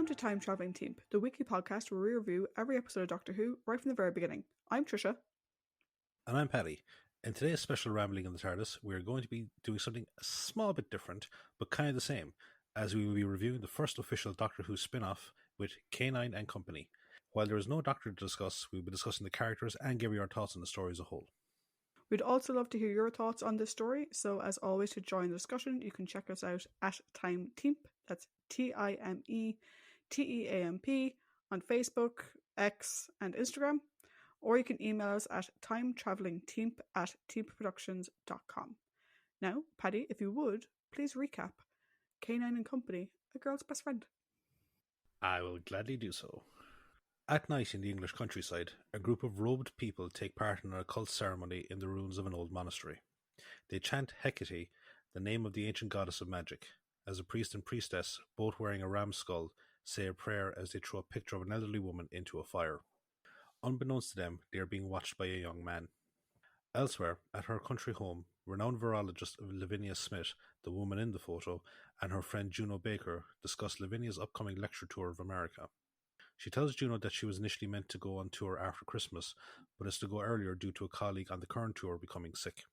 Welcome to Time Travelling Team, the weekly podcast where we review every episode of Doctor Who right from the very beginning. I'm Tricia. And I'm Paddy. In today's special Rambling in the TARDIS, we're going to be doing something a small bit different, but kind of the same, as we will be reviewing the first official Doctor Who spin-off with K9 and Company. While there is no Doctor to discuss, we'll be discussing the characters and giving our thoughts on the story as a whole. We'd also love to hear your thoughts on this story, so as always, to join the discussion, you can check us out at Time Teamp, that's TIMETEAMP, on Facebook, X, and Instagram, or you can email us at timetravelingteamp@teamproductions.com. Now, Paddy, if you would, please recap K9 and Company, a girl's best friend. I will gladly do so. At night in the English countryside, a group of robed people take part in an occult ceremony in the ruins of an old monastery. They chant Hecate, the name of the ancient goddess of magic, as a priest and priestess, both wearing a ram's skull, say a prayer as they throw a picture of an elderly woman into a fire. Unbeknownst to them, they are being watched by a young man. Elsewhere, at her country home, renowned virologist Lavinia Smith, the woman in the photo, and her friend Juno Baker discuss Lavinia's upcoming lecture tour of America. She tells Juno that she was initially meant to go on tour after Christmas, but is to go earlier due to a colleague on the current tour becoming sick.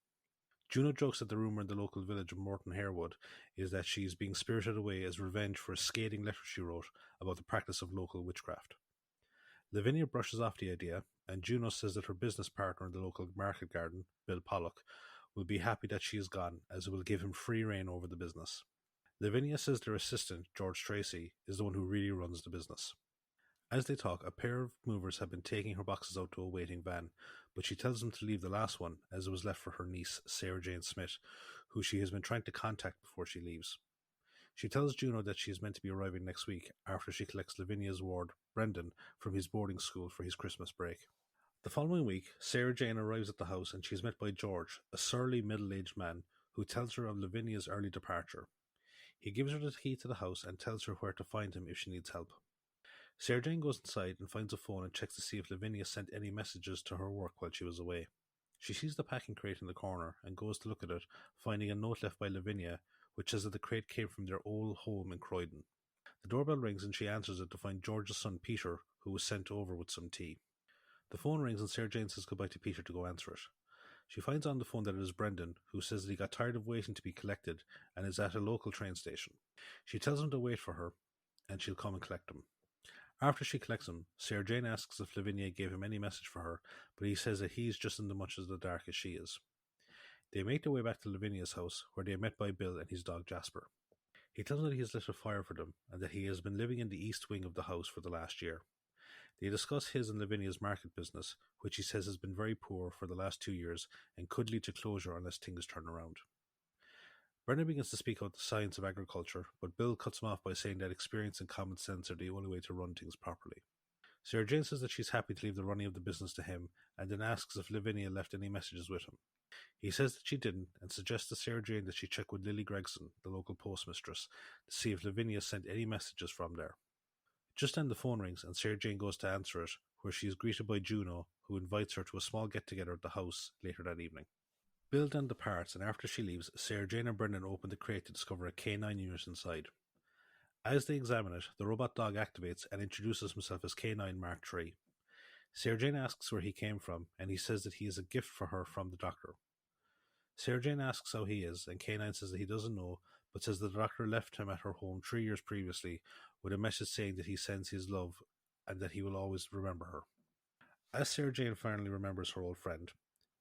Juno jokes that the rumour in the local village of Morton Harewood is that she is being spirited away as revenge for a scathing letter she wrote about the practice of local witchcraft. Lavinia brushes off the idea, and Juno says that her business partner in the local market garden, Bill Pollock, will be happy that she is gone, as it will give him free rein over the business. Lavinia says their assistant, George Tracy, is the one who really runs the business. As they talk, a pair of movers have been taking her boxes out to a waiting van, but she tells them to leave the last one, as it was left for her niece, Sarah Jane Smith, who she has been trying to contact before she leaves. She tells Juno that she is meant to be arriving next week after she collects Lavinia's ward, Brendan, from his boarding school for his Christmas break. The following week, Sarah Jane arrives at the house and she is met by George, a surly middle-aged man, who tells her of Lavinia's early departure. He gives her the key to the house and tells her where to find him if she needs help. Sarah Jane goes inside and finds a phone and checks to see if Lavinia sent any messages to her work while she was away. She sees the packing crate in the corner and goes to look at it, finding a note left by Lavinia, which says that the crate came from their old home in Croydon. The doorbell rings and she answers it to find George's son Peter, who was sent over with some tea. The phone rings and Sarah Jane says goodbye to Peter to go answer it. She finds on the phone that it is Brendan, who says that he got tired of waiting to be collected and is at a local train station. She tells him to wait for her and she'll come and collect him. After she collects him, Sarah Jane asks if Lavinia gave him any message for her, but he says that he's just in as much as the dark as she is. They make their way back to Lavinia's house, where they are met by Bill and his dog Jasper. He tells them that he has lit a fire for them, and that he has been living in the east wing of the house for the last year. They discuss his and Lavinia's market business, which he says has been very poor for the last 2 years, and could lead to closure unless things turn around. Brendan begins to speak about the science of agriculture, but Bill cuts him off by saying that experience and common sense are the only way to run things properly. Sarah Jane says that she's happy to leave the running of the business to him, and then asks if Lavinia left any messages with him. He says that she didn't, and suggests to Sarah Jane that she check with Lily Gregson, the local postmistress, to see if Lavinia sent any messages from there. Just then the phone rings, and Sarah Jane goes to answer it, where she is greeted by Juno, who invites her to a small get-together at the house later that evening. Bill then departs, and after she leaves, Sarah Jane and Brendan open the crate to discover a K9 unit inside. As they examine it, the robot dog activates and introduces himself as K9 Mark III. Sarah Jane asks where he came from, and he says that he is a gift for her from the Doctor. Sarah Jane asks how he is, and K9 says that he doesn't know, but says that the Doctor left him at her home 3 years previously with a message saying that he sends his love and that he will always remember her. As Sarah Jane finally remembers her old friend,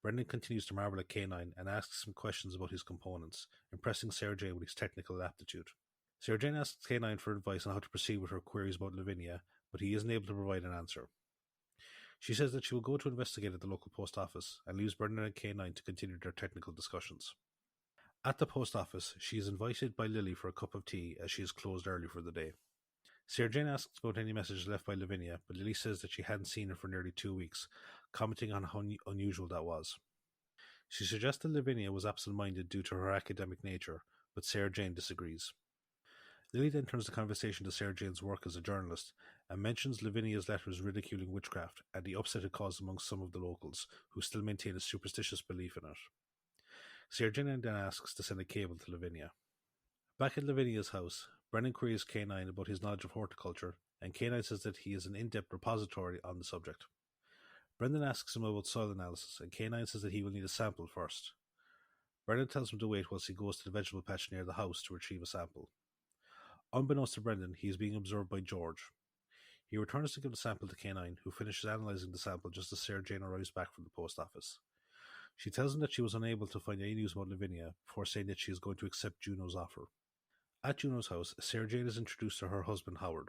Brendan continues to marvel at K9 and asks him questions about his components, impressing Sarah Jane with his technical aptitude. Sarah Jane asks K9 for advice on how to proceed with her queries about Lavinia, but he isn't able to provide an answer. She says that she will go to investigate at the local post office and leaves Brendan and K9 to continue their technical discussions. At the post office, she is invited by Lily for a cup of tea as she is closed early for the day. Sarah Jane asks about any messages left by Lavinia, but Lily says that she hadn't seen her for nearly 2 weeks, commenting on how unusual that was. She suggests that Lavinia was absent-minded due to her academic nature, but Sarah Jane disagrees. Lily then turns the conversation to Sarah Jane's work as a journalist and mentions Lavinia's letters ridiculing witchcraft and the upset it caused amongst some of the locals, who still maintain a superstitious belief in it. Sarah Jane then asks to send a cable to Lavinia. Back at Lavinia's house, Brendan queries K9 about his knowledge of horticulture, and K9 says that he is an in-depth repository on the subject. Brendan asks him about soil analysis, and K9 says that he will need a sample first. Brendan tells him to wait whilst he goes to the vegetable patch near the house to retrieve a sample. Unbeknownst to Brendan, he is being observed by George. He returns to give the sample to K9, who finishes analysing the sample just as Sarah Jane arrives back from the post office. She tells him that she was unable to find any news about Lavinia before saying that she is going to accept Juno's offer. At Juno's house, Sarah Jane is introduced to her husband Howard.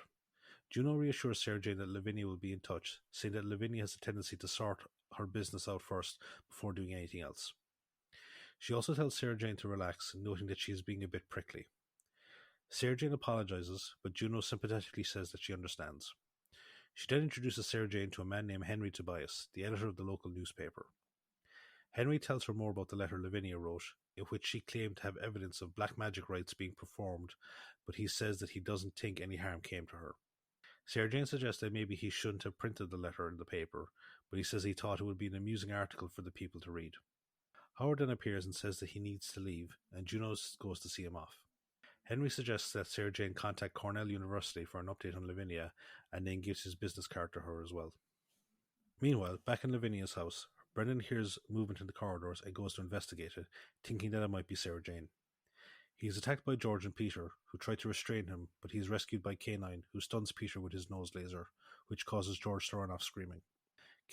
Juno reassures Sarah Jane that Lavinia will be in touch, saying that Lavinia has a tendency to sort her business out first before doing anything else. She also tells Sarah Jane to relax, noting that she is being a bit prickly. Sarah Jane apologizes, but Juno sympathetically says that she understands. She then introduces Sarah Jane to a man named Henry Tobias, the editor of the local newspaper. Henry tells her more about the letter Lavinia wrote, in which she claimed to have evidence of black magic rites being performed, but he says that he doesn't think any harm came to her. Sarah Jane suggests that maybe he shouldn't have printed the letter in the paper, but he says he thought it would be an amusing article for the people to read. Howard then appears and says that he needs to leave, and Juno goes to see him off. Henry suggests that Sarah Jane contact Cornell University for an update on Lavinia, and then gives his business card to her as well. Meanwhile, back in Lavinia's house, Brendan hears movement in the corridors and goes to investigate it, thinking that it might be Sarah Jane. He is attacked by George and Peter, who try to restrain him, but he is rescued by K9, who stuns Peter with his nose laser, which causes George to run off screaming.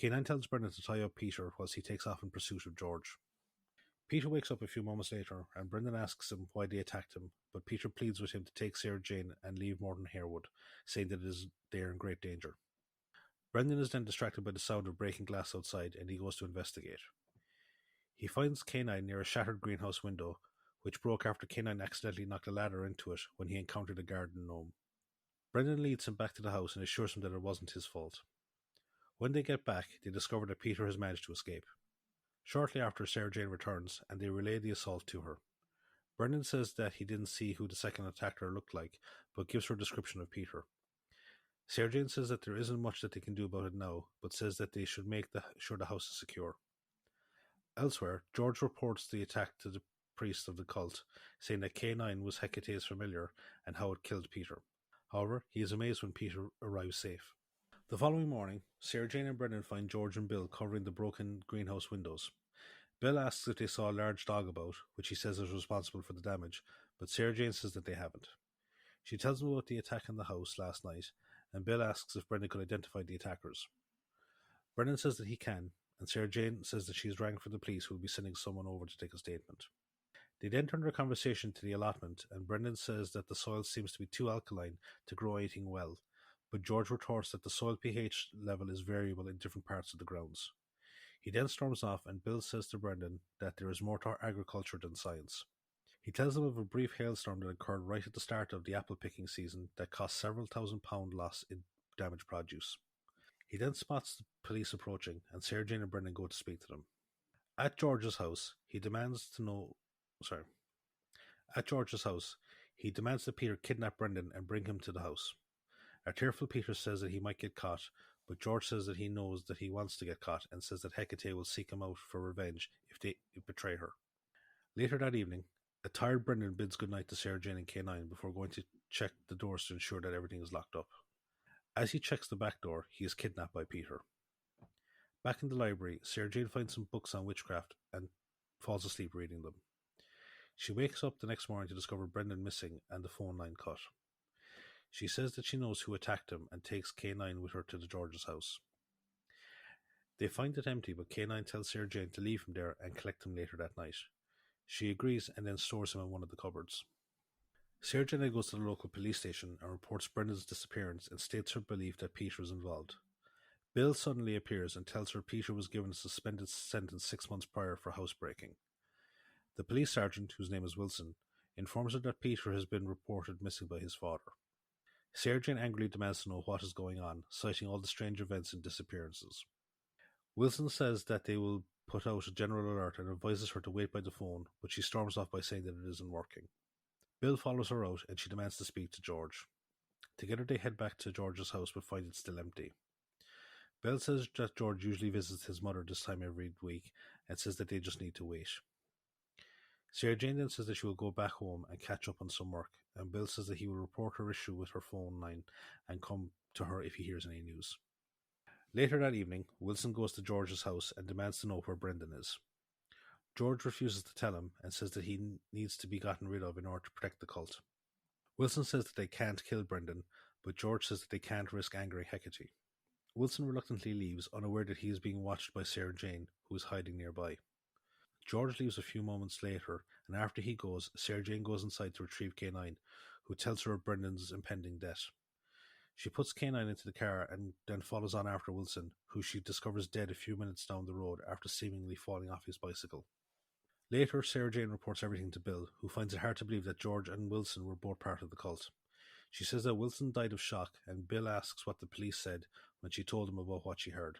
K9 tells Brendan to tie up Peter whilst he takes off in pursuit of George. Peter wakes up a few moments later, and Brendan asks him why they attacked him, but Peter pleads with him to take Sarah Jane and leave Morton Harewood, saying that they are in great danger. Brendan is then distracted by the sound of breaking glass outside, and he goes to investigate. He finds K9 near a shattered greenhouse window, which broke after K9 accidentally knocked a ladder into it when he encountered a garden gnome. Brendan leads him back to the house and assures him that it wasn't his fault. When they get back, they discover that Peter has managed to escape. Shortly after, Sarah Jane returns, and they relay the assault to her. Brendan says that he didn't see who the second attacker looked like, but gives her a description of Peter. Sarah Jane says that there isn't much that they can do about it now, but says that they should make sure the house is secure. Elsewhere, George reports the attack to the priest of the cult, saying that K9 was Hecate's familiar and how it killed Peter. However, he is amazed when Peter arrives safe. The following morning, Sarah Jane and Brendan find George and Bill covering the broken greenhouse windows. Bill asks if they saw a large dog about, which he says is responsible for the damage, but Sarah Jane says that they haven't. She tells them about the attack on the house last night, and Bill asks if Brendan could identify the attackers. Brendan says that he can, and Sarah Jane says that she has rang for the police, who will be sending someone over to take a statement. They then turn their conversation to the allotment, and Brendan says that the soil seems to be too alkaline to grow anything well, but George retorts that the soil pH level is variable in different parts of the grounds. He then storms off, and Bill says to Brendan that there is more to agriculture than science. He tells them of a brief hailstorm that occurred right at the start of the apple picking season that cost several £1,000 loss in damaged produce. He then spots the police approaching, and Sarah Jane and Brendan go to speak to them. At George's house, he demands that Peter kidnap Brendan and bring him to the house. A tearful Peter says that he might get caught, but George says that he knows that he wants to get caught and says that Hecate will seek him out for revenge if they betray her. Later that evening, a tired Brendan bids goodnight to Sarah Jane and K9 before going to check the doors to ensure that everything is locked up. As he checks the back door, he is kidnapped by Peter. Back in the library, Sarah Jane finds some books on witchcraft and falls asleep reading them. She wakes up the next morning to discover Brendan missing and the phone line cut. She says that she knows who attacked him and takes K9 with her to the George's house. They find it empty, but K9 tells Sarah Jane to leave him there and collect him later that night. She agrees and then stores him in one of the cupboards. Sarah Jane goes to the local police station and reports Brendan's disappearance and states her belief that Peter is involved. Bill suddenly appears and tells her Peter was given a suspended sentence 6 months prior for housebreaking. The police sergeant, whose name is Wilson, informs her that Peter has been reported missing by his father. Sarah Jane angrily demands to know what is going on, citing all the strange events and disappearances. Wilson says that they will put out a general alert and advises her to wait by the phone, but she storms off by saying that it isn't working. Bill follows her out and she demands to speak to George. Together they head back to George's house but find it still empty. Bill says that George usually visits his mother this time every week and says that they just need to wait. Sarah Jane then says that she will go back home and catch up on some work, and Bill says that he will report her issue with her phone line and come to her if he hears any news. Later that evening, Wilson goes to George's house and demands to know where Brendan is. George refuses to tell him and says that he needs to be gotten rid of in order to protect the cult. Wilson says that they can't kill Brendan, but George says that they can't risk angering Hecate. Wilson reluctantly leaves, unaware that he is being watched by Sarah Jane, who is hiding nearby. George leaves a few moments later, and after he goes, Sarah Jane goes inside to retrieve K9, who tells her of Brendan's impending death. She puts K9 into the car and then follows on after Wilson, who she discovers dead a few minutes down the road after seemingly falling off his bicycle. Later, Sarah Jane reports everything to Bill, who finds it hard to believe that George and Wilson were both part of the cult. She says that Wilson died of shock, and Bill asks what the police said when she told him about what she heard.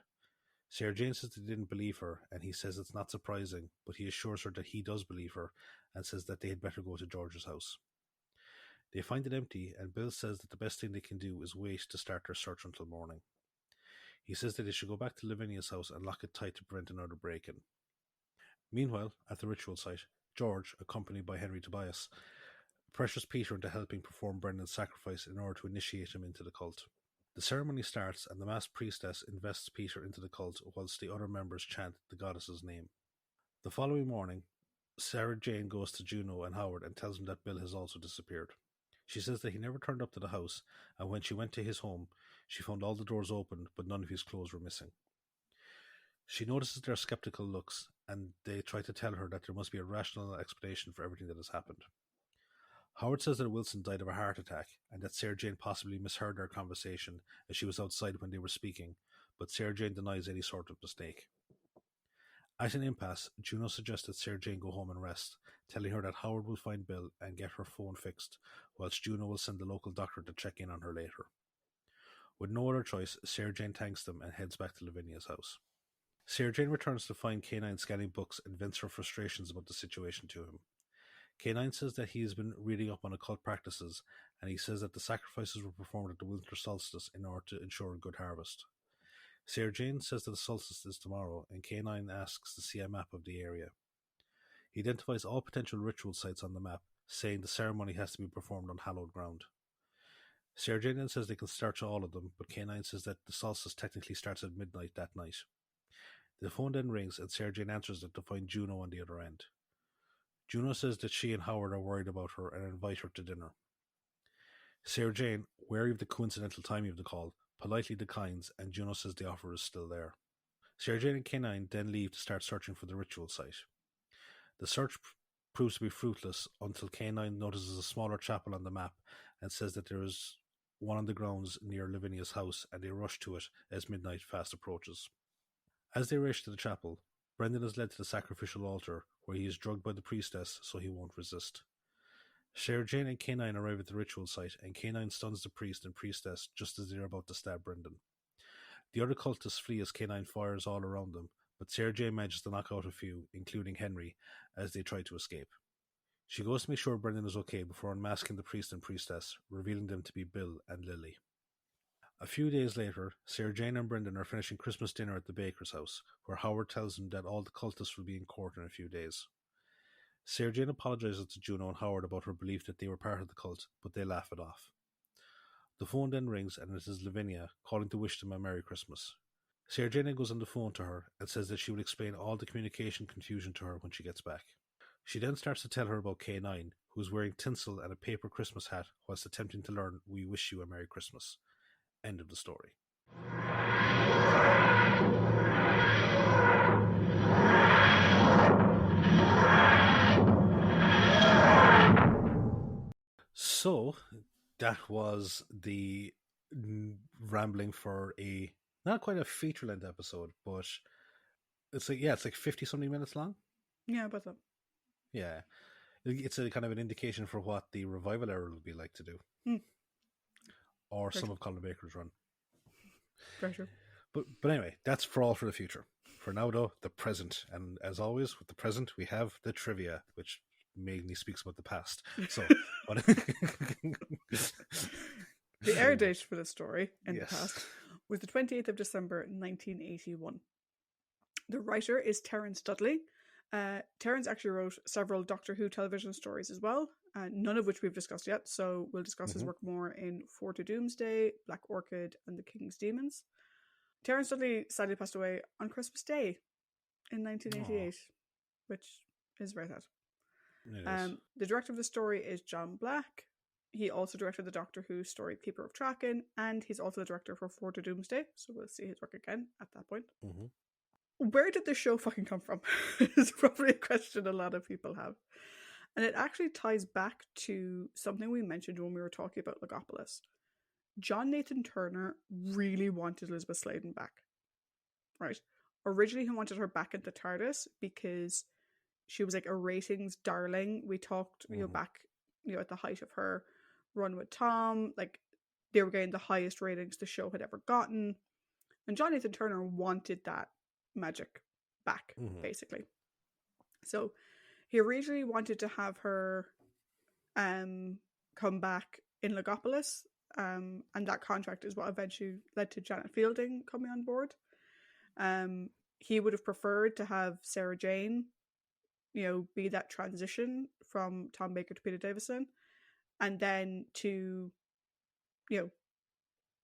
Sarah Jane says they didn't believe her, and he says it's not surprising, but he assures her that he does believe her, and says that they had better go to George's house. They find it empty, and Bill says that the best thing they can do is wait to start their search until morning. He says that they should go back to Lavinia's house and lock it tight to prevent another break-in. Meanwhile, at the ritual site, George, accompanied by Henry Tobias, pressures Peter into helping perform Brendan's sacrifice in order to initiate him into the cult. The ceremony starts, and the masked priestess invests Peter into the cult whilst the other members chant the goddess's name. The following morning, Sarah Jane goes to Juno and Howard and tells them that Bill has also disappeared. She says that he never turned up to the house, and when she went to his home, she found all the doors open, but none of his clothes were missing. She notices their skeptical looks, and they try to tell her that there must be a rational explanation for everything that has happened. Howard says that Wilson died of a heart attack, and that Sarah Jane possibly misheard their conversation as she was outside when they were speaking, but Sarah Jane denies any sort of mistake. At an impasse, Juno suggests that Sarah Jane go home and rest, telling her that Howard will find Bill and get her phone fixed, whilst Juno will send the local doctor to check in on her later. With no other choice, Sarah Jane thanks them and heads back to Lavinia's house. Sarah Jane returns to find K9 scanning books and vents her frustrations about the situation to him. K9 says that he has been reading up on occult practices, and he says that the sacrifices were performed at the winter solstice in order to ensure a good harvest. Sarah Jane says that the solstice is tomorrow, and K9 asks to see a map of the area. He identifies all potential ritual sites on the map, saying the ceremony has to be performed on hallowed ground. Sarah Jane then says they can search all of them, but K9 says that the solstice technically starts at midnight that night. The phone then rings, and Sarah Jane answers it to find Juno on the other end. Juno says that she and Howard are worried about her and invite her to dinner. Sarah Jane, wary of the coincidental timing of the call, politely declines, and Juno says the offer is still there. Sarah Jane and K9 then leave to start searching for the ritual site. The search proves to be fruitless until K9 notices a smaller chapel on the map and says that there is one on the grounds near Lavinia's house, and they rush to it as midnight fast approaches. As they race to the chapel, Brendan is led to the sacrificial altar, where he is drugged by the priestess so he won't resist. Sarah Jane and K9 arrive at the ritual site, and K9 stuns the priest and priestess just as they are about to stab Brendan. The other cultists flee as K9 fires all around them, but Sarah Jane manages to knock out a few, including Henry, as they try to escape. She goes to make sure Brendan is okay before unmasking the priest and priestess, revealing them to be Bill and Lily. A few days later, Sarah Jane and Brendan are finishing Christmas dinner at the baker's house, where Howard tells them that all the cultists will be in court in a few days. Sarah Jane apologizes to Juno and Howard about her belief that they were part of the cult, but they laugh it off. The phone then rings, and it is Lavinia calling to wish them a Merry Christmas. Sarah Jane goes on the phone to her and says that she will explain all the communication confusion to her when she gets back. She then starts to tell her about K9, who is wearing tinsel and a paper Christmas hat whilst attempting to learn "We wish you a Merry Christmas." End of the story. So, that was the rambling for a, not quite a feature-length episode, but it's like 50-something minutes long. Yeah, about that. Yeah. It's a kind of an indication for what the revival era will be like to do. Or some of Colin Baker's run. Very true. But anyway, that's for all for the future. For now, though, the present. And as always, with the present, we have the trivia, which mainly speaks about the past. So, the air date for the story in the past was the 28th of December, 1981. The writer is Terence Dudley, Terence actually wrote several Doctor Who television stories as well, none of which we've discussed yet, so we'll discuss his work more in Four to Doomsday, Black Orchid, and The King's Demons. Terence Dudley sadly passed away on Christmas Day in 1988, which is very sad. The director of the story is John Black. He also directed the Doctor Who story Keeper of Traken, and he's also the director for Four to Doomsday, so we'll see his work again at that point. Where did this show fucking come from? It's probably a question a lot of people have. And it actually ties back to something we mentioned when we were talking about Logopolis. John Nathan Turner really wanted Elizabeth Sladen back. Right? Originally, he wanted her back at the TARDIS because she was like a ratings darling. We talked, back, at the height of her run with Tom, like they were getting the highest ratings the show had ever gotten. And John Nathan Turner wanted that magic back, basically. So he originally wanted to have her come back in Logopolis, and that contract is what eventually led to Janet Fielding coming on board. He would have preferred to have Sarah Jane, be that transition from Tom Baker to Peter Davison, and then to,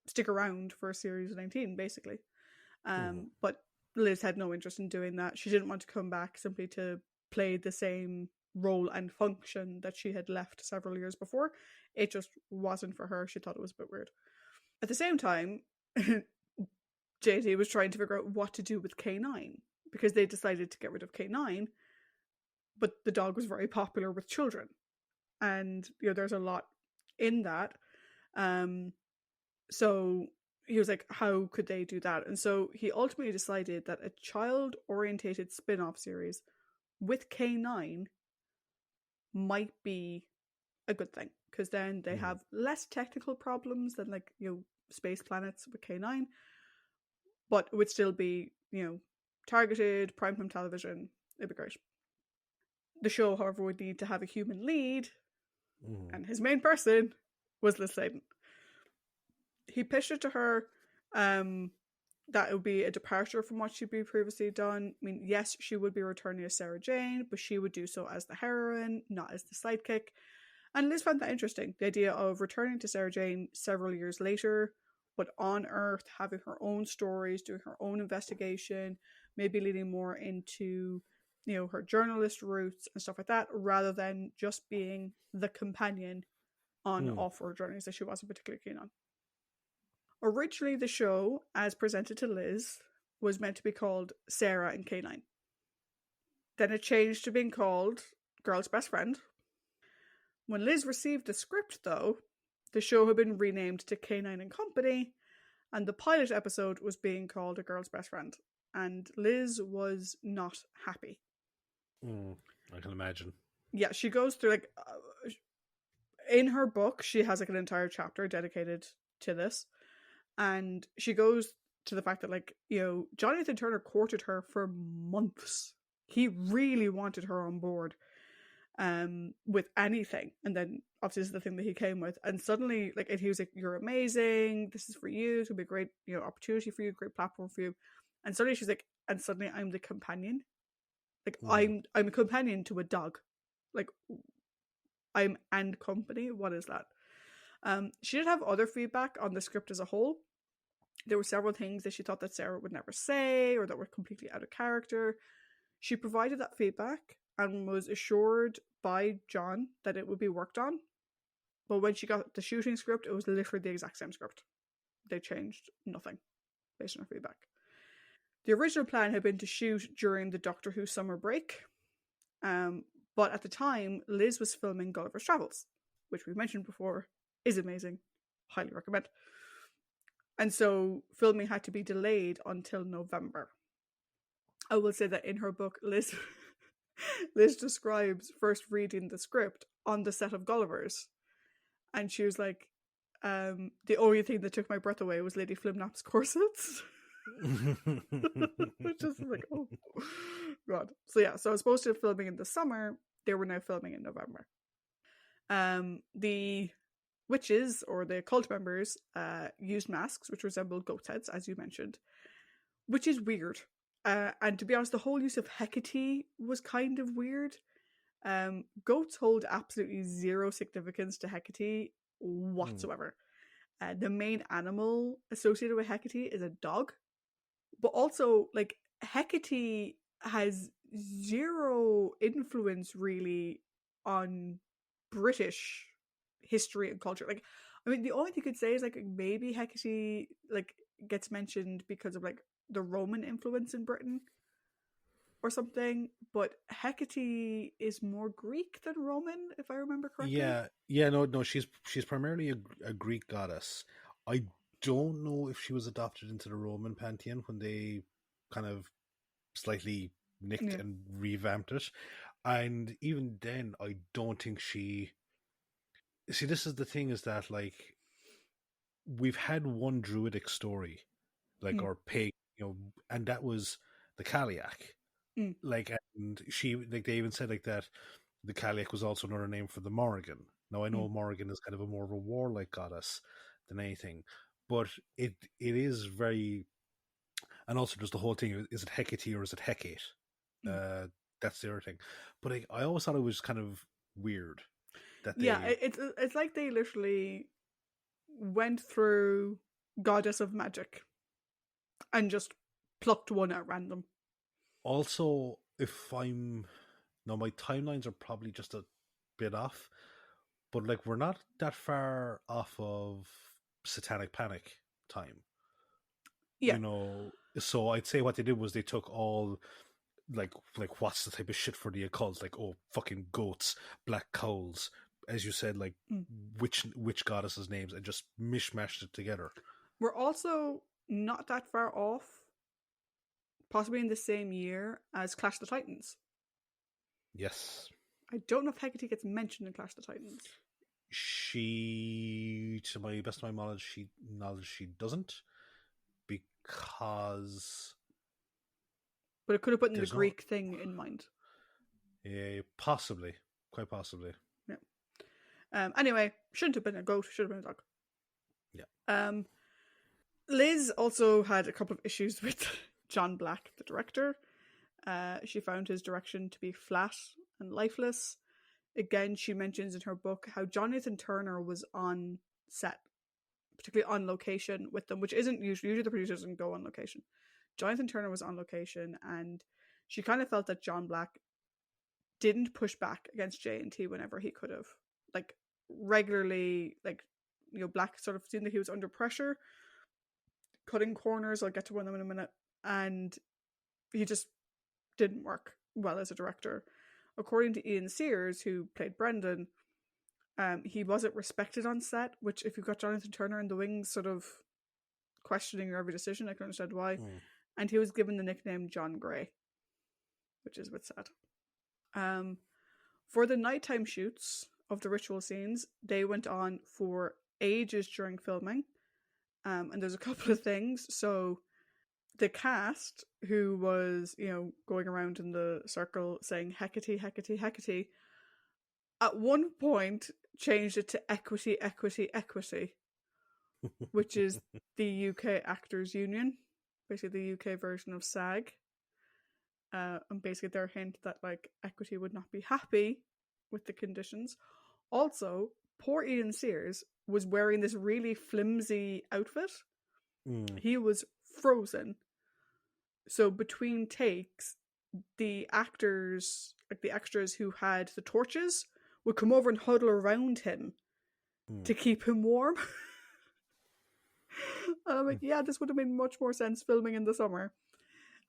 stick around for series 19, basically. But Liz had no interest in doing that. She didn't want to come back simply to play the same role and function that she had left several years before. It just wasn't for her. She thought it was a bit weird. At the same time, JT was trying to figure out what to do with K9, because they decided to get rid of K9, but the dog was very popular with children. And, there's a lot in that. So he was like, how could they do that? And so he ultimately decided that a child-orientated spin-off series with K9 might be a good thing, because then they have less technical problems than Space Planets with K9, but it would still be, targeted, primetime television. It'd be great. The show, however, would need to have a human lead, and his main person was Liz Sladen. He pitched it to her that it would be a departure from what she'd be previously done. I mean, yes, she would be returning as Sarah Jane, but she would do so as the heroine, not as the sidekick. And Liz found that interesting, the idea of returning to Sarah Jane several years later, but on Earth, having her own stories, doing her own investigation, maybe leading more into, her journalist roots and stuff like that, rather than just being the companion on off-world journeys that she wasn't particularly keen on. Originally, the show, as presented to Liz, was meant to be called Sarah and K9. Then it changed to being called Girl's Best Friend. When Liz received the script, though, the show had been renamed to K9 and Company, and the pilot episode was being called A Girl's Best Friend. And Liz was not happy. I can imagine. Yeah, she goes through, in her book, she has an entire chapter dedicated to this. And she goes to the fact that, Jonathan Turner courted her for months. He really wanted her on board with anything. And then, obviously, this is the thing that he came with. And suddenly, he was like, you're amazing. This is for you. It's going to be a great, opportunity for you, great platform for you. And suddenly she's like, and suddenly I'm the companion. I'm a companion to a dog. I'm and company. What is that? She did have other feedback on the script as a whole. There were several things that she thought that Sarah would never say, or that were completely out of character. She provided that feedback and was assured by John that it would be worked on. But when she got the shooting script, it was literally the exact same script. They changed nothing based on her feedback. The original plan had been to shoot during the Doctor Who summer break. But at the time, Liz was filming Gulliver's Travels, which we've mentioned before is amazing. Highly recommend. And so filming had to be delayed until November. I will say that in her book, Liz describes first reading the script on the set of Gulliver's. And she was like, the only thing that took my breath away was Lady Flimnap's corsets. Which is oh god. So yeah, so I was supposed to be filming in the summer. They were now filming in November. The witches, or the cult members, used masks which resembled goat's heads, as you mentioned, which is weird. And to be honest, the whole use of Hecate was kind of weird. Goats hold absolutely zero significance to Hecate whatsoever. The main animal associated with Hecate is a dog, but also like Hecate has zero influence really on British history and culture. Like, I mean, the only thing you could say is like maybe Hecate like gets mentioned because of like the Roman influence in Britain or something, but Hecate is more Greek than Roman, if I remember correctly. No, she's primarily a Greek goddess. I don't know if she was adopted into the Roman pantheon when they kind of slightly nicked Yeah. and revamped it. And even then, I don't think she. See, this is the thing: is that like we've had one druidic story, like Mm. or pig, and that was the Kaliak. Mm. Like, and she like they even said like that the Kaliak was also another name for the Morrigan. Now I know Mm. Morrigan is kind of a more of a warlike goddess than anything, but it is very, and also there's the whole thing: is it Hecate or is it Hecate? Mm. That's the other thing. But I always thought it was kind of weird that Yeah, they it's like they literally went through Goddess of Magic and just plucked one at random. also, if I'm no, my timelines are probably just a bit off, but like we're not that far off of Satanic Panic time. Yeah. So I'd say what they did was they took all like what's the type of shit for the occult, like oh fucking goats, black coals, as you said, like Mm. which goddesses names, and just mishmashed it together. We're also not that far off, possibly in the same year as Clash of the Titans. Yes, I don't know if Hecate gets mentioned in Clash of the Titans. she, to my best of my knowledge, she doesn't, because But it could have put in the there's no, Greek thing in mind. possibly, quite possibly, Yeah. Anyway, shouldn't have been a goat, should have been a dog. yeah. Liz also had a couple of issues with John Black, the director. She found his direction to be flat and lifeless. Again, she mentions in her book how Jonathan Turner was on set, particularly on location with them, which isn't usually the producers don't go on location. Jonathan Turner was on location, and she kind of felt that John Black didn't push back against J&T whenever he could have. Like, regularly, like, Black sort of seemed that he was under pressure, cutting corners. I'll get to one of them in a minute. And he just didn't work well as a director. According to Ian Sears, who played Brendan, he wasn't respected on set, which if you've got Jonathan Turner in the wings sort of questioning your every decision, I can understand why. And he was given the nickname John Grey, which is a bit sad. For the nighttime shoots of the ritual scenes, they went on for ages during filming. And there's a couple of things. So the cast, who was, going around in the circle saying Hecate, Hecate, Hecate, at one point changed it to Equity, Equity, Equity, which is the UK Actors Union, basically the UK version of SAG. And basically their hint that like Equity would not be happy with the conditions. Also, poor Ian Sears was wearing this really flimsy outfit. He was frozen. So between takes, the actors, like the extras who had the torches, would come over and huddle around him to keep him warm. And I'm like, yeah, this would have made much more sense filming in the summer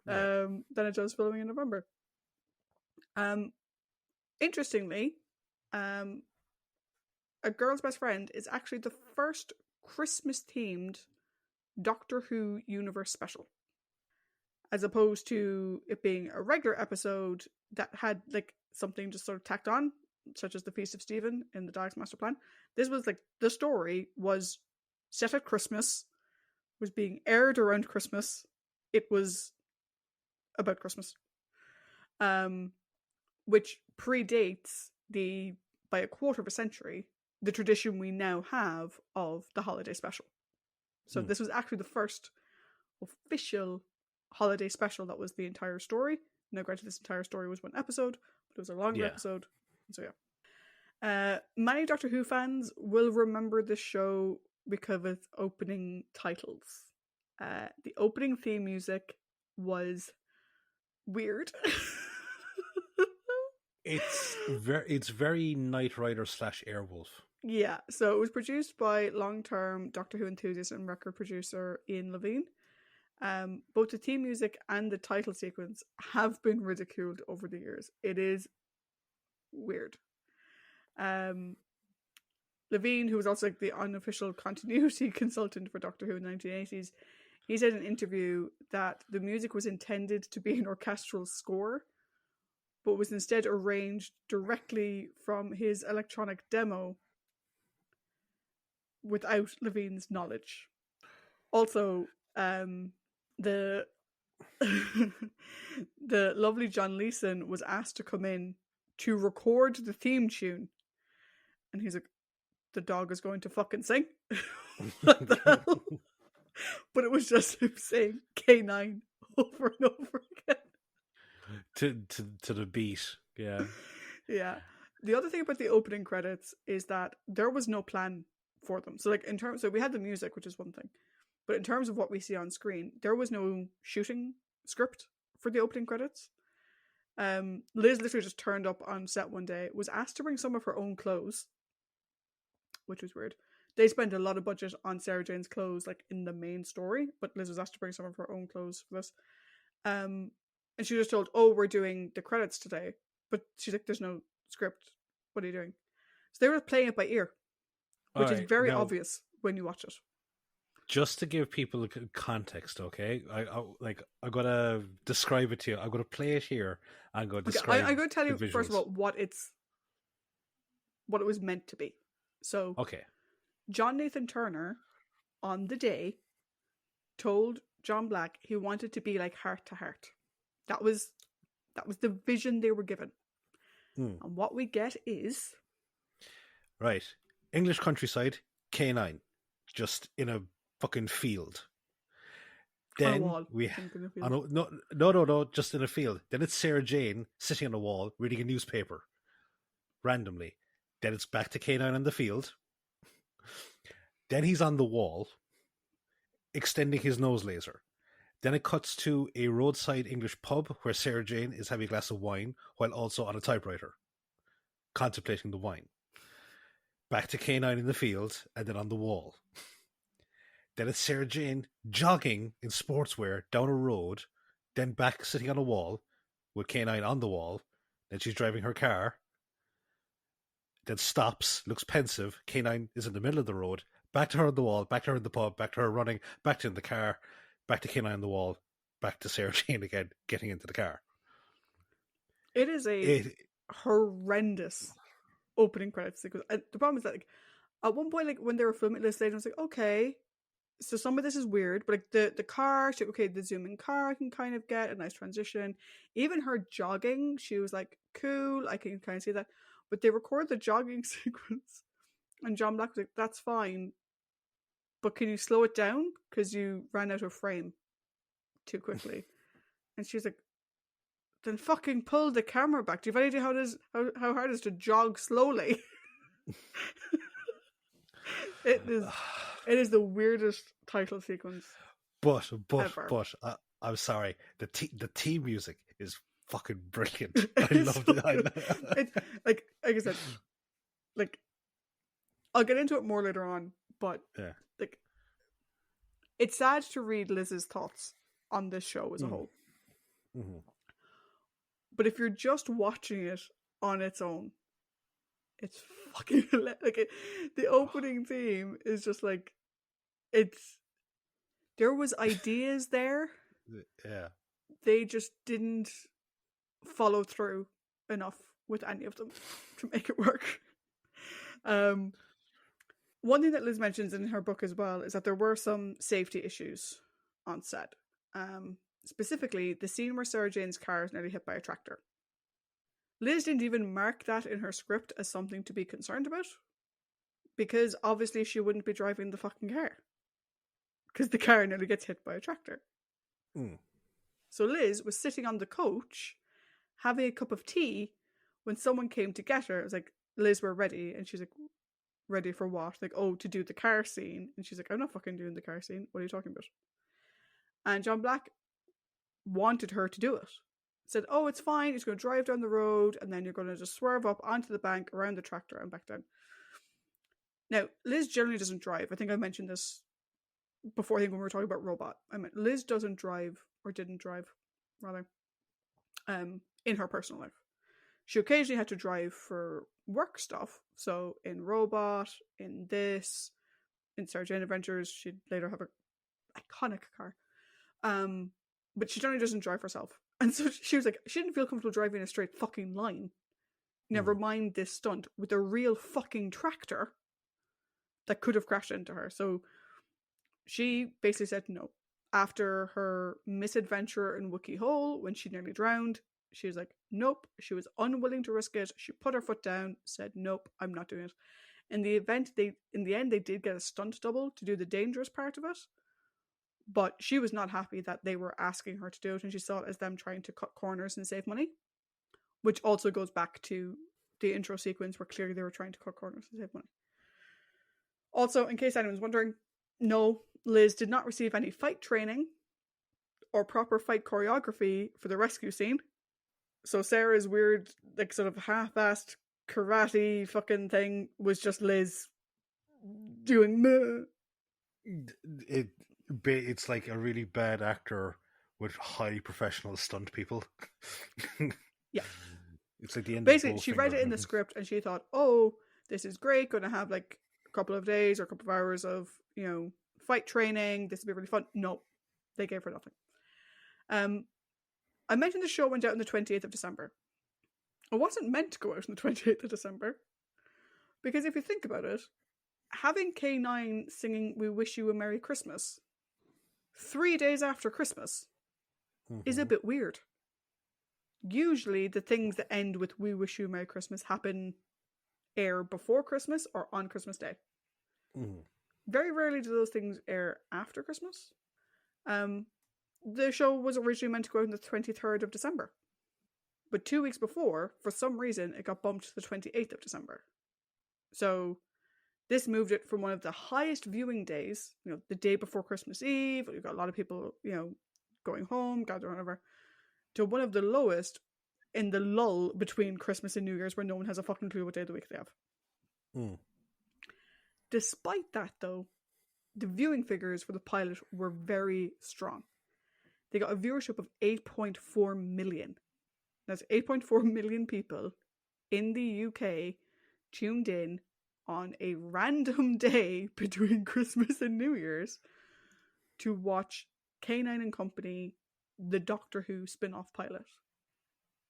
than it does filming in November. Interestingly, A Girl's Best Friend is actually the first Christmas-themed Doctor Who universe special, as opposed to it being a regular episode that had like something just sort of tacked on, such as the Feast of Stephen in the Daleks Master Plan. This was like the story was set at Christmas, was being aired around Christmas. It was about Christmas, which predates by a quarter of a century the tradition we now have of the holiday special. So this was actually the first official holiday special that was the entire story. Now, granted, this entire story was one episode, but it was a longer episode. So yeah. Many Doctor Who fans will remember this show because of its opening titles. The opening theme music was weird. It's very Knight Rider / Airwolf. Yeah, so it was produced by long-term Doctor Who enthusiast and record producer Aunt Lavinia. Both the theme music and the title sequence have been ridiculed over the years. It is weird. Levine, who was also like the unofficial continuity consultant for Doctor Who in the 1980s, he said in an interview that the music was intended to be an orchestral score, but was instead arranged directly from his electronic demo without Levine's knowledge. Also, the the lovely John Leeson was asked to come in to record the theme tune, and he's like, the dog is going to fucking sing. What the hell? But it was just him saying K9 over and over again. To the beat. Yeah. Yeah. The other thing about the opening credits is that there was no plan for them. So like so we had the music, which is one thing. But in terms of what we see on screen, there was no shooting script for the opening credits. Liz literally just turned up on set one day, was asked to bring some of her own clothes, which was weird. They spent a lot of budget on Sarah Jane's clothes, like in the main story, but Liz was asked to bring some of her own clothes for this. And she was told, "Oh, we're doing the credits today," but she's like, "There's no script. What are you doing?" So they were playing it by ear, which is very obvious when you watch it. Just to give people context, okay? I'm gonna describe it to you. I'm gonna play it here. I'm gonna describe. I'm gonna tell you first of all what it was meant to be. So, okay, John Nathan Turner, on the day, told John Black he wanted to be like Heart to Heart. That was the vision they were given. And what we get is right, English countryside, K9, just in a fucking field. Then on a wall. We no, just in a field. Then it's Sarah Jane sitting on a wall reading a newspaper randomly. Then it's back to K9 in the field. Then he's on the wall extending his nose laser. Then it cuts to a roadside English pub where Sarah Jane is having a glass of wine while also on a typewriter, contemplating the wine. Back to K9 in the field and then on the wall. Then it's Sarah Jane jogging in sportswear down a road, then back sitting on a wall with K9 on the wall. Then she's driving her car, then stops, looks pensive. K9 is in the middle of the road, back to her on the wall, back to her in the pub, back to her running, back to in the car, back to K9 on the wall, back to Sarah Jane again, getting into the car. It is a horrendous opening credits sequence. The problem is that, like, at one point, like when they were filming this, I was like, okay, so some of this is weird, but like the car, the zooming car, I can kind of get a nice transition. Even her jogging, she was like, cool, I can kind of see that. But they record the jogging sequence, and John Black was like, that's fine, but can you slow it down? Because you ran out of frame too quickly. And she's like, then fucking pull the camera back. Do you have any idea how hard it is to jog slowly? It is the weirdest title sequence. But ever. I'm sorry. The theme music is fucking brilliant. I love it. Like I said, like I'll get into it more later on, but yeah, like it's sad to read Liz's thoughts on this show as a whole. Mm-hmm. But if you're just watching it on its own, it's fucking like the opening theme is just like there was ideas there. Yeah. They just didn't follow through enough with any of them to make it work. One thing that Liz mentions in her book as well is that there were some safety issues on set. Specifically, the scene where Sarah Jane's car is nearly hit by a tractor. Liz didn't even mark that in her script as something to be concerned about, because obviously she wouldn't be driving the fucking car, because the car nearly gets hit by a tractor. So Liz was sitting on the coach having a cup of tea when someone came to get her. It was like, Liz, we're ready. And she's like, ready for what? Like, oh, to do the car scene. And she's like, I'm not fucking doing the car scene. What are you talking about? And John Black wanted her to do it. Said, oh, it's fine. You're just going to drive down the road and then you're going to just swerve up onto the bank, around the tractor and back down. Now, Liz generally doesn't drive. I think I mentioned this before, I think when we were talking about Robot. I mean, Liz doesn't drive, or didn't drive, rather, in her personal life. She occasionally had to drive for work stuff. So in Robot, in this, in Sarah Jane Adventures, she'd later have an iconic car. But she generally doesn't drive herself. And so she was like, she didn't feel comfortable driving a straight fucking line. Never mind this stunt with a real fucking tractor that could have crashed into her. So she basically said no. After her misadventure in Wookiee Hole, when she nearly drowned, she was like, nope. She was unwilling to risk it. She put her foot down, said, nope, I'm not doing it. In the end, they did get a stunt double to do the dangerous part of it. But she was not happy that they were asking her to do it, and she saw it as them trying to cut corners and save money. Which also goes back to the intro sequence where clearly they were trying to cut corners and save money. Also, in case anyone's wondering, no, Liz did not receive any fight training or proper fight choreography for the rescue scene. So Sarah's weird, like, sort of half-assed karate fucking thing was just Liz doing meh. It's like a really bad actor with highly professional stunt people. Yeah. It's like the end. Basically, she read it in the script and she thought, oh, this is great, going to have like a couple of days or a couple of hours of, fight training. This would be really fun. No, they gave her nothing. I mentioned the show went out on the 28th of December. It wasn't meant to go out on the 28th of December. Because if you think about it, having K9 singing We Wish You a Merry Christmas 3 days after Christmas is a bit weird. Usually the things that end with We Wish You a Merry Christmas air before Christmas or on Christmas Day. Very rarely do those things air after Christmas. The show was originally meant to go out on the 23rd of December. But 2 weeks before, for some reason, it got bumped to the 28th of December. So this moved it from one of the highest viewing days, the day before Christmas Eve, you've got a lot of people, going home, gathering, whatever, to one of the lowest in the lull between Christmas and New Year's where no one has a fucking clue what day of the week they have. Despite that, though, the viewing figures for the pilot were very strong. They got a viewership of 8.4 million. That's 8.4 million people in the UK tuned in on a random day between Christmas and New Year's to watch K9 and Company, the Doctor Who spin-off pilot.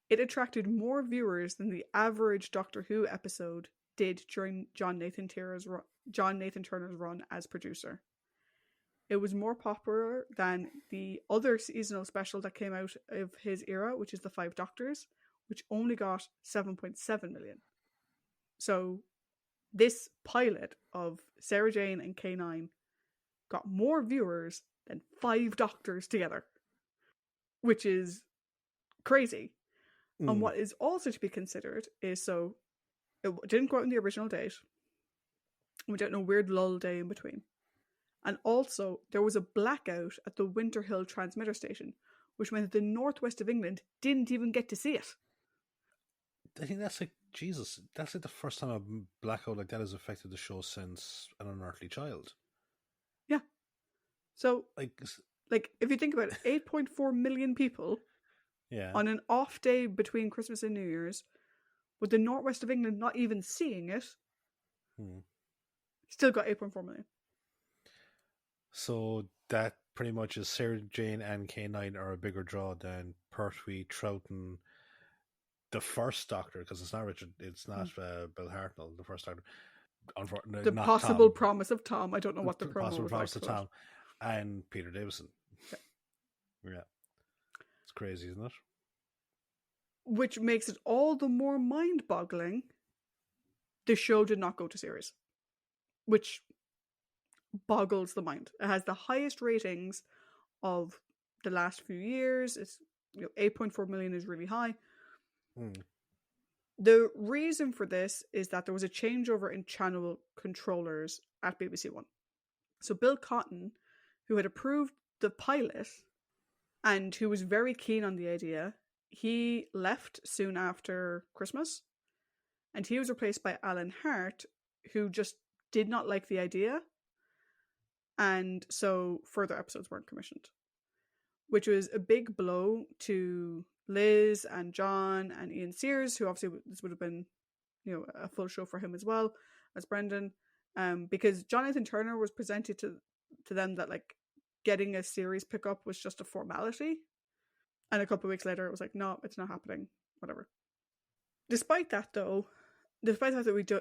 It attracted more viewers than the average Doctor Who episode did during John Nathan Turner's run as producer. It was more popular than the other seasonal special that came out of his era, which is The Five Doctors, which only got 7.7 million. So this pilot of Sarah Jane and K9 got more viewers than 5 Doctors together, which is crazy. And what is also to be considered is, so it didn't go out on the original date. We don't know weird lull day in between. And also, there was a blackout at the Winter Hill transmitter station, which meant that the northwest of England didn't even get to see it. I think that's like, Jesus, that's like the first time a blackout like that has affected the show since An Unearthly Child. Yeah. So, like if you think about it, 8.4 million people on an off day between Christmas and New Year's, with the northwest of England not even seeing it, still got 8.4 million. So that pretty much is Sarah Jane and K9 are a bigger draw than Pertwee, Troughton, the first Doctor, because it's not Richard, it's not Bill Hartnell, the first Doctor. The possible Tom. Promise of Tom. I don't know what the promo was promise like. of Tom and Peter Davison. Yeah. It's crazy, isn't it? Which makes it all the more mind-boggling. The show did not go to series, which boggles the mind. It has the highest ratings of the last few years. It's 8.4 million is really high. The reason for this is that there was a changeover in channel controllers at BBC One. So Bill Cotton, who had approved the pilot and who was very keen on the idea, he left soon after Christmas, and he was replaced by Alan Hart, who just did not like the idea, and so further episodes weren't commissioned, which was a big blow to Liz and John and Ian Sears, who obviously this would have been, a full show for him as well as Brendan, because Jonathan Turner was presented to them that like getting a series pickup was just a formality, and a couple of weeks later it was like, no, it's not happening, whatever. Despite that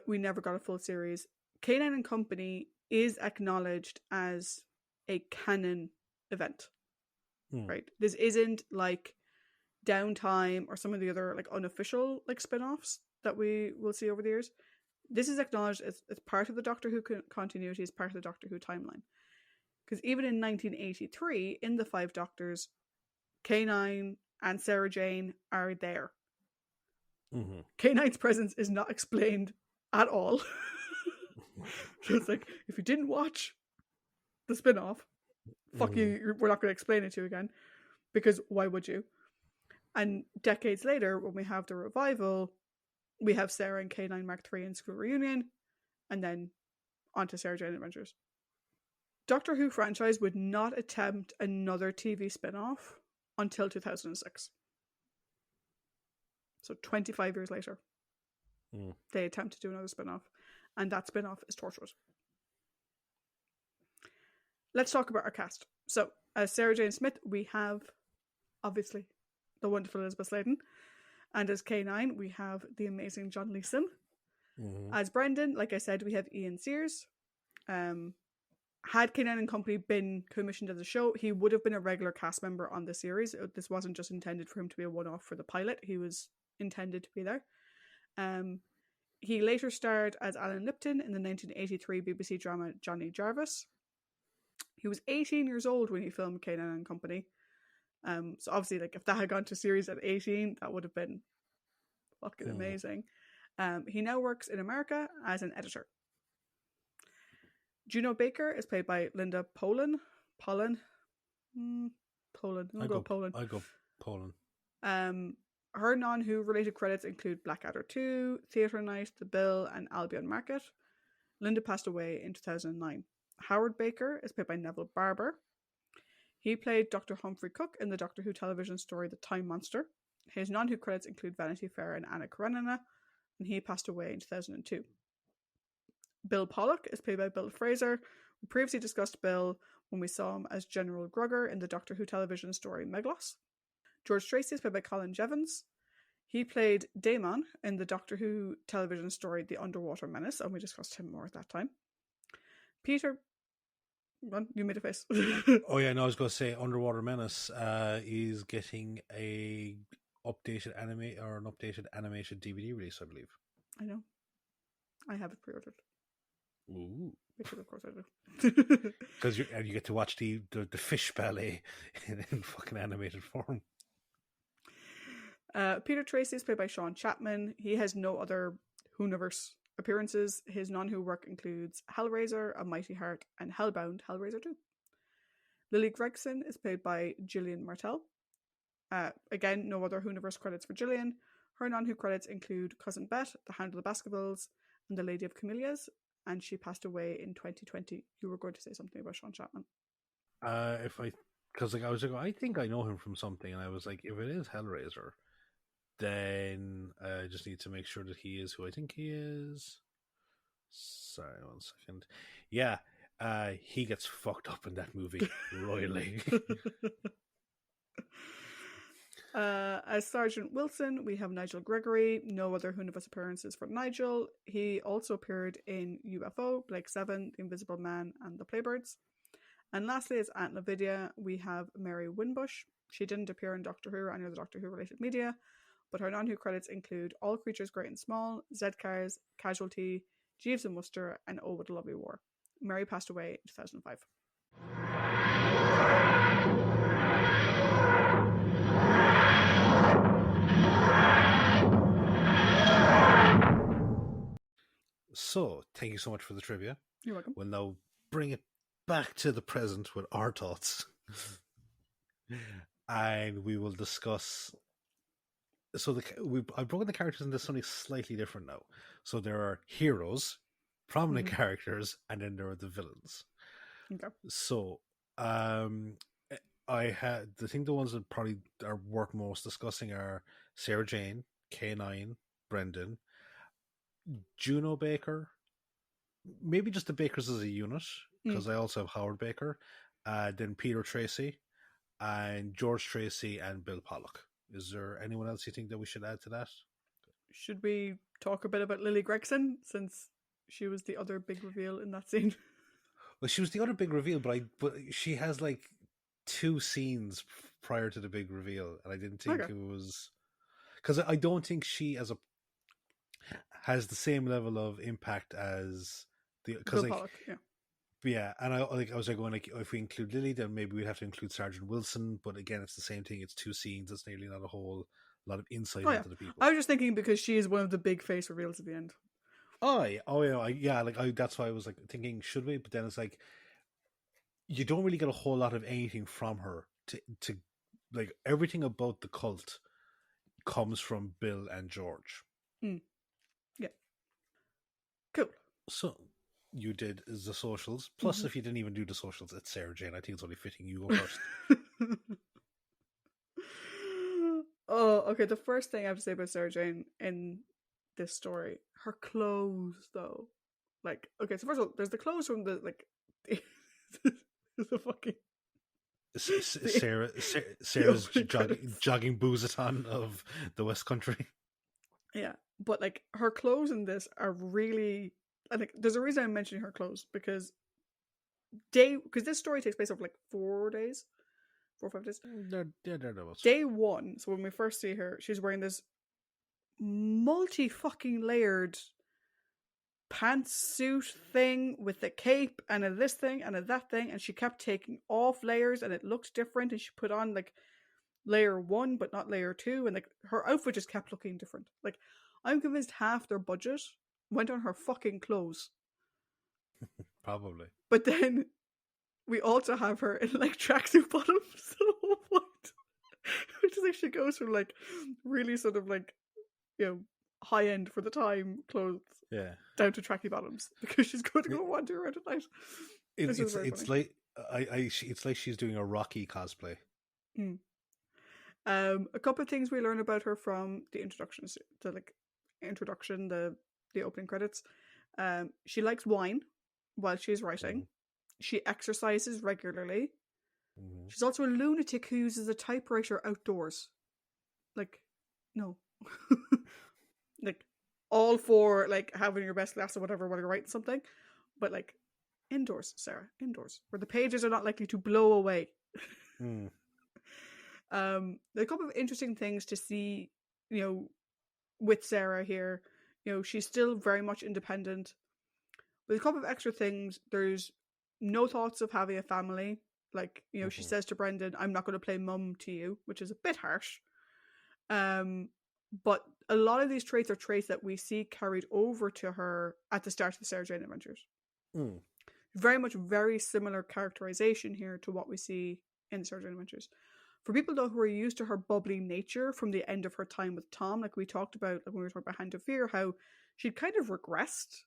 we never got a full series, K9 and Company is acknowledged as a canon event. Right? This isn't like Downtime or some of the other like unofficial like spin-offs that we will see over the years. This is acknowledged as part of the Doctor Who continuity, as part of the Doctor Who timeline. Because even in 1983, in the Five Doctors, K9 and Sarah Jane are there. K9's presence is not explained at all. So it's like, if you didn't watch the spin-off, fuck you, we're not going to explain it to you again. Because why would you? And decades later, when we have the revival, we have Sarah and K9 Mark III in School Reunion, and then on to Sarah Jane Adventures. Doctor Who franchise would not attempt another TV spin-off until 2006. So 25 years later, they attempt to do another spin-off, and that spin-off is torturous. Let's talk about our cast. So, as Sarah Jane Smith, we have, obviously, the wonderful Elizabeth Sladen. And as K9, we have the amazing John Leeson. As Brendan, like I said, we have Ian Sears. Had K9 and Company been commissioned as a show, he would have been a regular cast member on the series. This wasn't just intended for him to be a one-off for the pilot. He was intended to be there. He later starred as Alan Lipton in the 1983 BBC drama Johnny Jarvis. He was 18 years old when he filmed K9 and Company. So obviously, like, if that had gone to series at 18, that would have been fucking amazing. He now works in America as an editor. Juno Baker is played by Linda Polan. Polan. I'll go Polan. Her non-Who related credits include Blackadder 2, Theatre Night, The Bill, and Albion Market. Linda passed away in 2009. Howard Baker is played by Neville Barber. He played Dr. Humphrey Cook in the Doctor Who television story The Time Monster. His non-Who credits include Vanity Fair and Anna Karenina, and he passed away in 2002. Bill Pollock is played by Bill Fraser. We previously discussed Bill when we saw him as General Grugger in the Doctor Who television story Meglos. George Tracy is played by Colin Jevons. He played Damon in the Doctor Who television story The Underwater Menace, and we discussed him more at that time. Peter... You made a face. Oh yeah, no, I was going to say Underwater Menace is getting an updated animated DVD release, I believe. I know. I have it pre-ordered. Ooh. Because of course I do. Because you get to watch the fish ballet in fucking animated form. Peter Tracy is played by Sean Chapman. He has no other Whoniverse appearances. His non-Who work includes Hellraiser, A Mighty Heart, and Hellbound, Hellraiser 2. Lily Gregson is played by Gillian Martell. Again, no other Whoniverse credits for Gillian. Her non-Who credits include Cousin Bet, The Hand of the Baskervilles, and The Lady of Camellias, and she passed away in 2020. You were going to say something about Sean Chapman. Because I was like, I think I know him from something, and I was like, if it is Hellraiser, then I just need to make sure that he is who I think he is. Sorry, 1 second. Yeah, he gets fucked up in that movie royally. As Sergeant Wilson, we have Nigel Gregory. No other Whoniverse appearances for Nigel. He also appeared in UFO, Blake 7, The Invisible Man, and The Playbirds. And lastly, as Aunt Lavinia, we have Mary Winbush. She didn't appear in Doctor Who or any other Doctor Who related media, but her non-Who credits include All Creatures Great and Small, Z-Cars, Casualty, Jeeves and Wooster, and Oh What a Lovely War. Mary passed away in 2005. So, thank you so much for the trivia. You're welcome. We'll now bring it back to the present with our thoughts. And we will discuss. So, I've broken the characters into something slightly different now. So, there are heroes, prominent characters, and then there are the villains. Okay. So, the ones that probably are worth most discussing are Sarah Jane, K9, Brendan, Juno Baker, maybe just the Bakers as a unit, because I also have Howard Baker, then Peter Tracy, and George Tracy, and Bill Pollock. Is there anyone else you think that we should add to that? Should we talk a bit about Lily Gregson, since she was the other big reveal in that scene? Well, she was the other big reveal, but she has like 2 scenes prior to the big reveal, and I didn't think it was, because I don't think she has the same level of impact as Bill Pollock, yeah, and I was going if we include Lily, then maybe we'd have to include Sergeant Wilson. But again, it's the same thing. It's 2 scenes. It's nearly not a whole lot of insight into the people. I was just thinking because she is one of the big face reveals at the end. That's why I was thinking, should we? But then it's you don't really get a whole lot of anything from her. To everything about the cult comes from Bill and George. Yeah. Cool. So you did the socials. Plus, if you didn't even do the socials, it's Sarah Jane. I think it's only fitting you go first. Oh, okay. The first thing I have to say about Sarah Jane in this story, her clothes, though. Okay, so first of all, there's the clothes from the the fucking Sarah's jogging boozathon of the West Country. Yeah, but her clothes in this are really, there's a reason I'm mentioning her clothes, because this story takes place over 4 days, 4 or 5 days. Day 1, so when we first see her, she's wearing this multi-fucking-layered pantsuit thing with a cape and a this thing and a that thing, and she kept taking off layers and it looked different, and she put on layer 1 but not layer 2, and her outfit just kept looking different. I'm convinced half their budget went on her fucking clothes. Probably. But then we also have her in tracksuit bottoms at one point, which is she goes from really sort of high end for the time clothes, down to tracky bottoms, because she's going to go wander around at night. It's like she's doing a Rocky cosplay. A couple of things we learn about her from the introductions, the opening credits. She likes wine while she's writing. She exercises regularly. She's also a lunatic who uses a typewriter outdoors. No. All for having your best glass or whatever while you're writing something, but indoors, Sarah, indoors, where the pages are not likely to blow away. There are a couple of interesting things to see, with Sarah here. She's still very much independent. With a couple of extra things, there's no thoughts of having a family. She says to Brendan, "I'm not going to play mum to you," which is a bit harsh. But a lot of these traits are traits that we see carried over to her at the start of the Sarah Jane Adventures. Very much very similar characterization here to what we see in the Sarah Jane Adventures. For people, though, who are used to her bubbly nature from the end of her time with Tom, we talked about when we were talking about Hand of Fear, how she'd kind of regressed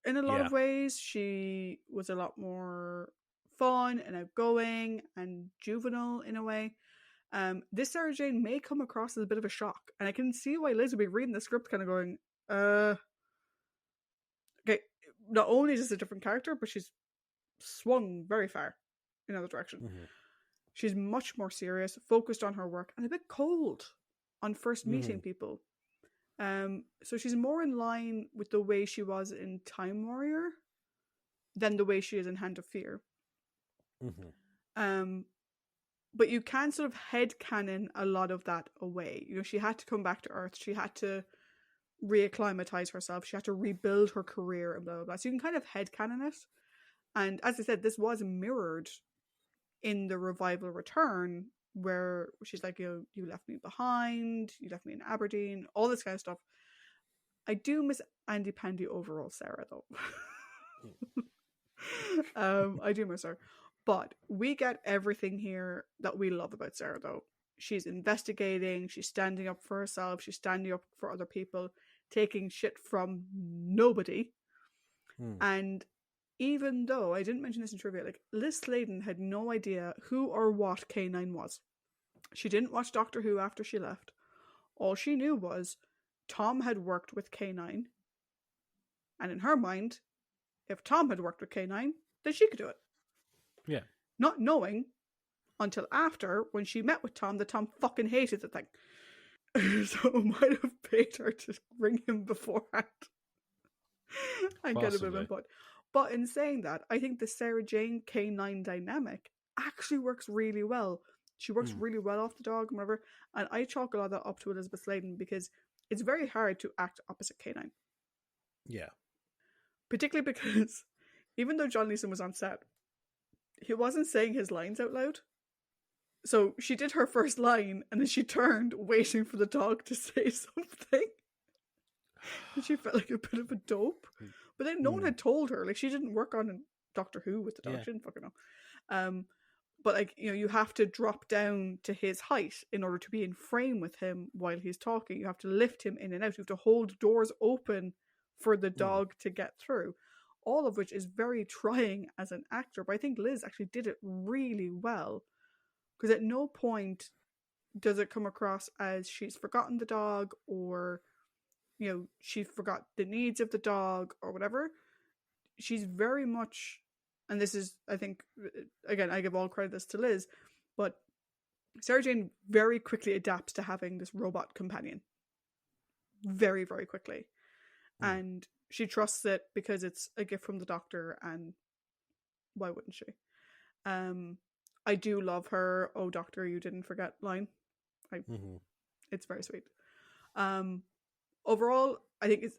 in a lot of ways. She was a lot more fun and outgoing and juvenile in a way. This Sarah Jane may come across as a bit of a shock, and I can see why Liz would be reading the script kind of going, okay, not only is this a different character, but she's swung very far in another direction. She's much more serious, focused on her work, and a bit cold on first meeting people. So she's more in line with the way she was in Time Warrior than the way she is in Hand of Fear. But you can sort of headcanon a lot of that away. She had to come back to Earth. She had to reacclimatize herself. She had to rebuild her career and blah, blah, blah. So you can kind of headcanon it. And as I said, this was mirrored in the Revival Return, where she's like, you left me behind, you left me in Aberdeen, all this kind of stuff. I do miss Andy Pandy overall Sarah, though. I do miss her. But we get everything here that we love about Sarah, though. She's investigating, she's standing up for herself, she's standing up for other people, taking shit from nobody. And even though I didn't mention this in trivia, like Liz Sladen had no idea who or what K9 was. She didn't watch Doctor Who after she left. All she knew was Tom had worked with K9. And in her mind, if Tom had worked with K9, then she could do it. Yeah. Not knowing until after, when she met with Tom, that Tom fucking hated the thing. So it might have paid her to ring him beforehand and get a bit of input. But in saying that, I think the Sarah Jane K9 dynamic actually works really well. She works really well off the dog and whatever. And I chalk a lot of that up to Elizabeth Sladen because it's very hard to act opposite K9. Yeah. Particularly because even though John Leeson was on set, he wasn't saying his lines out loud. So she did her first line and then she turned, waiting for the dog to say something. And she felt like a bit of a dope. But then no one had told her. Like, she didn't work on Doctor Who with the dog. She didn't fucking know. But, like, you know, you have to drop down to his height in order to be in frame with him while he's talking. You have to lift him in and out. You have to hold doors open for the dog to get through. All of which is very trying as an actor. But I think Liz actually did it really well. Because at no point does it come across as she's forgotten the dog or, you know, she forgot the needs of the dog or whatever. She's very much, and this is, I think, again, I give all credit to Liz, but Sarah Jane very quickly adapts to having this robot companion. Very, very quickly. And she trusts it because it's a gift from the Doctor, and why wouldn't she? I do love her "Oh Doctor, you didn't forget" line. It's very sweet. Overall, I think it's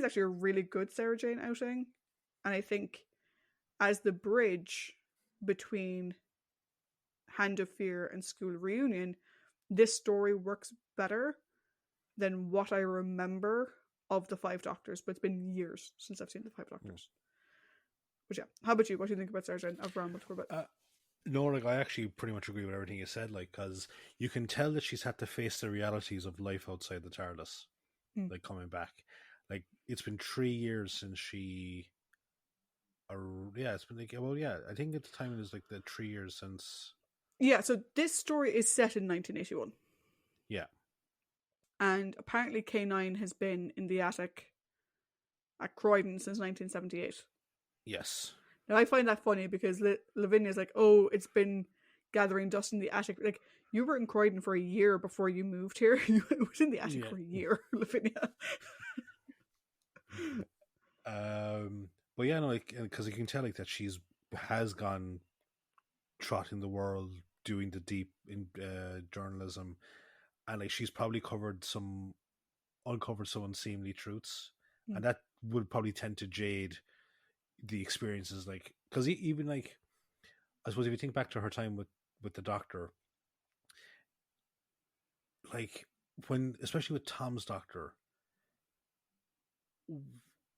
actually a really good Sarah Jane outing, and I think as the bridge between Hand of Fear and School Reunion, this story works better than what I remember of the Five Doctors. But it's been years since I've seen the Five Doctors. But yeah, how about you? What do you think about Sarah Jane? I've rambled for a bit. No, like, I actually pretty much agree with everything you said, like, because you can tell that she's had to face the realities of life outside the TARDIS, like, coming back. Like, it's been 3 years since she... it's been like, well, yeah, I think at the time it was like the 3 years since... Yeah, so this story is set in 1981. Yeah. And apparently K9 has been in the attic at Croydon since 1978. Yes. Now, I find that funny because Lavinia's like, oh, it's been gathering dust in the attic. Like, you were in Croydon for a year before you moved here. You was in the attic for a year, Lavinia. But yeah, no, like, because you can tell, like, that has gone trotting the world, doing the deep in journalism, and like she's probably uncovered some unseemly truths, and that would probably tend to jade the experiences, like, because even, like, I suppose if you think back to her time with the Doctor, like, when, especially with Tom's Doctor,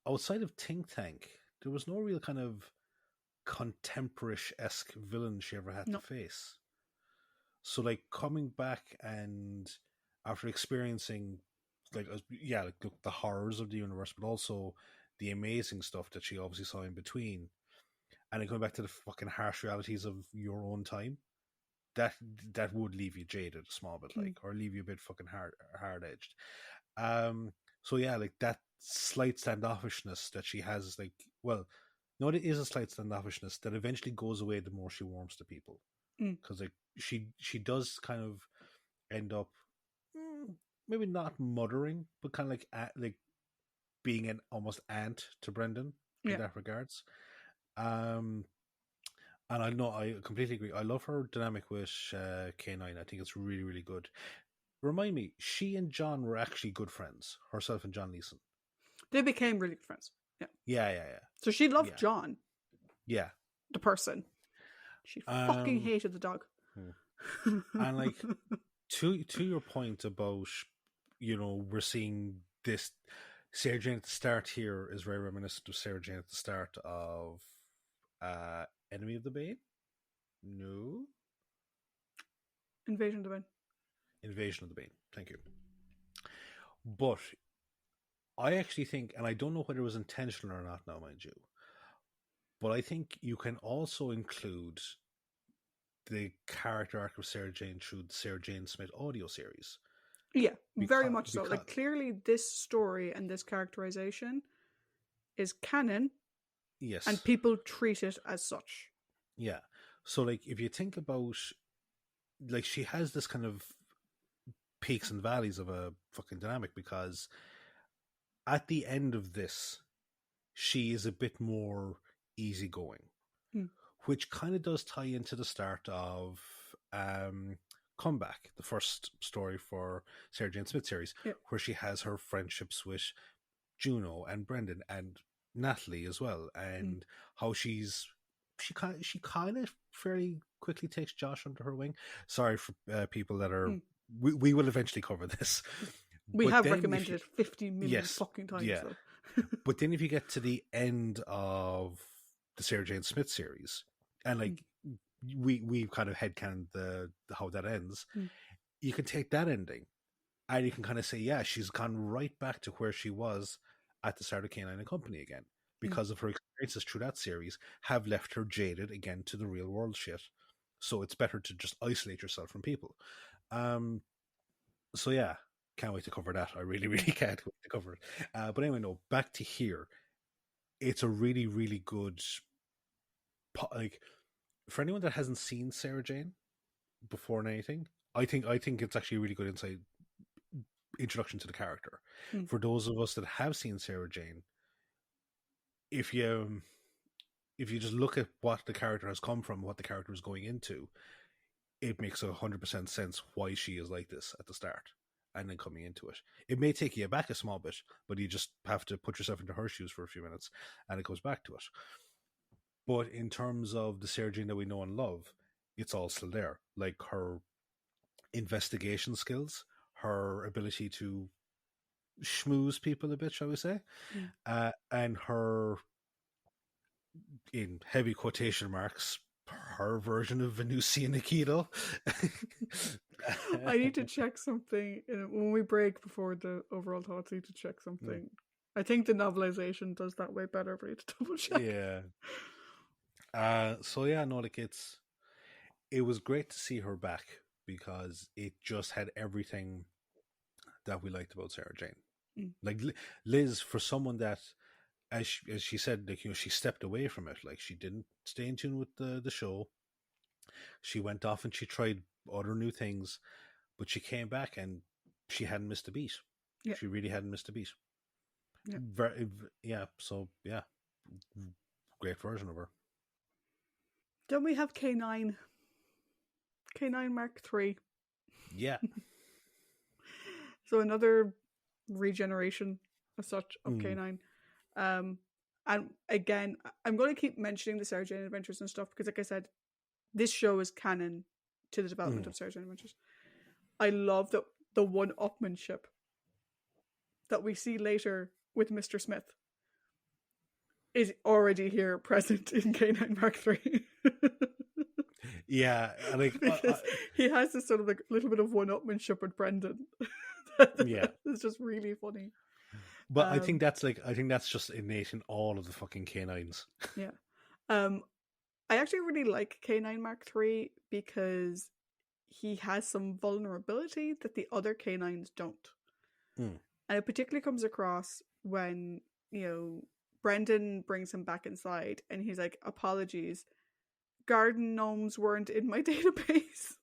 outside of Think Tank, there was no real kind of contemporary-esque villain she ever had to face. So, like, coming back and after experiencing, like, the horrors of the universe, but also the amazing stuff that she obviously saw in between, and then coming back to the fucking harsh realities of your own time, that would leave you jaded a small bit, like, or leave you a bit fucking hard-edged. So yeah, like, that slight standoffishness that she has, like, well, no, it is a slight standoffishness that eventually goes away the more she warms to people, because like she does kind of end up maybe not muttering, but kind of like being an almost aunt to Brendan in that regards. And I completely agree. I love her dynamic with K9. I think it's really, really good. Remind me, she and John were actually good friends, herself and John Leeson. They became really good friends. Yeah. So she loved John. Yeah. The person. She fucking hated the dog. And like, to your point about, you know, we're seeing this, Sarah Jane at the start here is very reminiscent of Sarah Jane at the start of Enemy of the Bane. No, Invasion of the Bane. Invasion of the Bane. Thank you. But I actually think, and I don't know whether it was intentional or not now, mind you, but I think you can also include the character arc of Sarah Jane through the Sarah Jane Smith audio series. Yeah, very much so. Like, clearly this story and this characterization is canon. Yes. And people treat it as such. Yeah. So, like, if you think about, like, she has this kind of peaks and valleys of a fucking dynamic, because at the end of this, she is a bit more easygoing, which kind of does tie into the start of Comeback, the first story for Sarah Jane Smith series, where she has her friendships with Juno and Brendan and Natalie as well, and how she kind of fairly quickly takes Josh under her wing. Sorry for people that are we will eventually cover this. We have recommended it 50 million fucking times. Yeah. But then if you get to the end of the Sarah Jane Smith series, and like we've kind of headcanoned the how that ends, you can take that ending and you can kind of say, yeah, she's gone right back to where she was at the start of K9 and Company again, because of her experiences through that series have left her jaded again to the real world shit. So it's better to just isolate yourself from people. So yeah, can't wait to cover that. I really, really can't wait to cover it. But anyway, no, back to here. It's a really, really good, like, for anyone that hasn't seen Sarah Jane before and anything, I think it's actually a really good introduction to the character. For those of us that have seen Sarah Jane, if you just look at what the character has come from, what the character is going into, it makes 100% sense why she is like this at the start and then coming into it. It may take you back a small bit, but you just have to put yourself into her shoes for a few minutes and it goes back to it. But in terms of the Sarah Jane that we know and love, it's all still there. Like her investigation skills, her ability to schmooze people a bit, shall we say, and her, in heavy quotation marks, her version of Venusian Aikido. I need to check something when we break before the overall thoughts. I need to check something. I think the novelization does that way better, but I need to double check. Yeah. So yeah, no, like it was great to see her back because it just had everything that we liked about Sarah Jane. Like Liz, for someone that, as she said, like, you know, she stepped away from it. Like, she didn't stay in tune with the show. She went off and she tried other new things, but she came back and she hadn't missed a beat. Yeah. She really hadn't missed a beat. Yeah. So yeah, great version of her. Don't we have K9? K9 Mark III. Yeah. So another regeneration as such of K9. And again, I'm going to keep mentioning the Sarah Jane Adventures and stuff because, like I said, this show is canon to the development of Sarah Jane Adventures. I love the one-upmanship that we see later with Mr. Smith is already here present in K9 Mark III. Yeah, like he has this sort of like little bit of one-upmanship with Brendan. Yeah, it's just really funny. But I think that's just innate in all of the fucking K9s. Yeah. I actually really like K9 Mark III because he has some vulnerability that the other K9s don't. And it particularly comes across when, you know, Brendan brings him back inside and he's like, apologies, garden gnomes weren't in my database.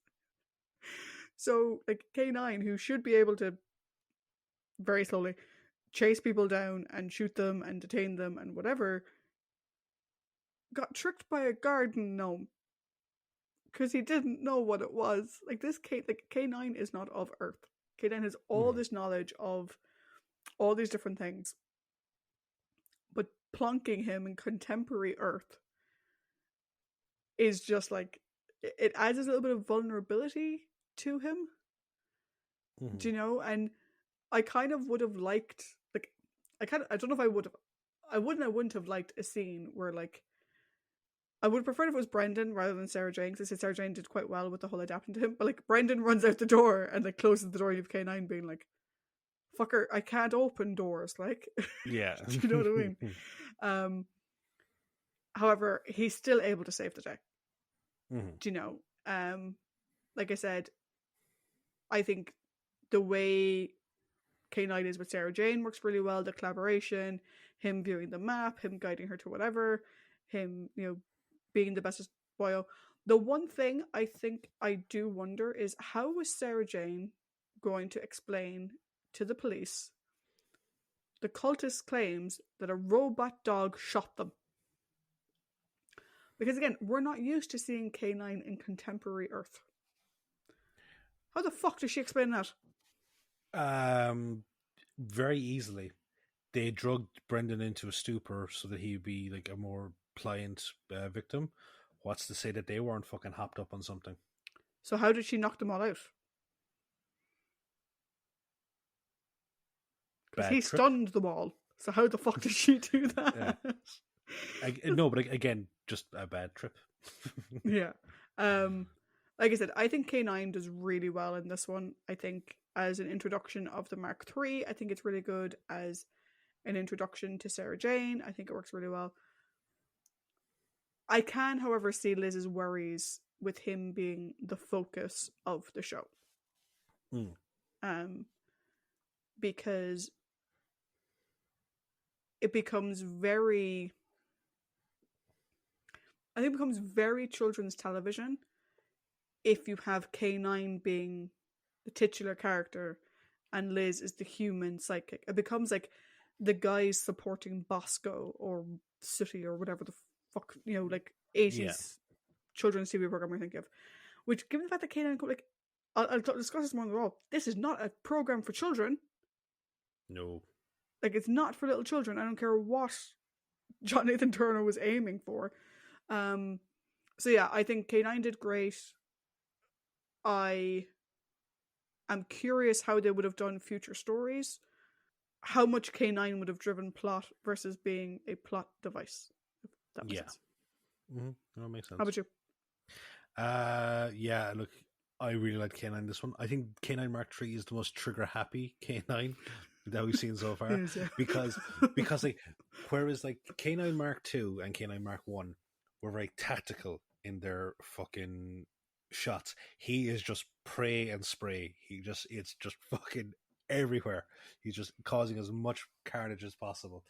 So, like, K9, who should be able to very slowly chase people down and shoot them and detain them and whatever, got tricked by a garden gnome because he didn't know what it was. Like, this K9 is not of Earth. K9 has all this knowledge of all these different things, but plonking him in contemporary Earth is just like, it adds a little bit of vulnerability to him. Do you know? And I kind of would have liked, like, I don't know if I would have. I wouldn't have liked a scene where like I would prefer if it was Brendan rather than Sarah Jane, because I said Sarah Jane did quite well with the whole adapting to him. But like Brendan runs out the door and like closes the door, and you have K9 being like, "Fucker, I can't open doors." Like, Yeah. do you know what I mean? However, he's still able to save the day. Mm-hmm. Do you know? Like I said, I think the way K9 is with Sarah Jane works really well. The collaboration, him viewing the map, him guiding her to whatever, him, being the bestest boyo. The one thing I think I do wonder is how was Sarah Jane going to explain to the police the cultist claims that a robot dog shot them? Because again, we're not used to seeing K9 in contemporary Earth. How the fuck does she explain that? Very easily. They drugged Brendan into a stupor so that he'd be like a more pliant victim. What's to say that they weren't fucking hopped up on something? So how did she knock them all out? Because he stunned them all. So how the fuck did she do that? Yeah. No, but again, just a bad trip. Yeah. Like I said, I think K9 does really well in this one. I think as an introduction of the Mark III, I think it's really good as an introduction to Sarah Jane. I think it works really well. I can, however, see Liz's worries with him being the focus of the show. Because it becomes very... I think it becomes very children's television if you have K9 being the titular character and Liz is the human psychic. It becomes like the guys supporting Bosco or Sooty or whatever the fuck, like 80s children's TV program I think of. Which, given the fact that K9, like, I'll discuss this more in the role, this is not a program for children. No. Like, it's not for little children. I don't care what John Nathan Turner was aiming for. So yeah, I think K9 did great. I am curious how they would have done future stories. How much K9 would have driven plot versus being a plot device. If that makes sense. That makes sense. How about you? Yeah, look, I really like K9 this one. I think K9 Mark III is the most trigger happy K9 that we've seen so far. Yes, yeah. because like, whereas like K9 Mark II and K9 Mark I were very tactical in their fucking shots. He is just pray and spray. It's just fucking everywhere. He's just causing as much carnage as possible.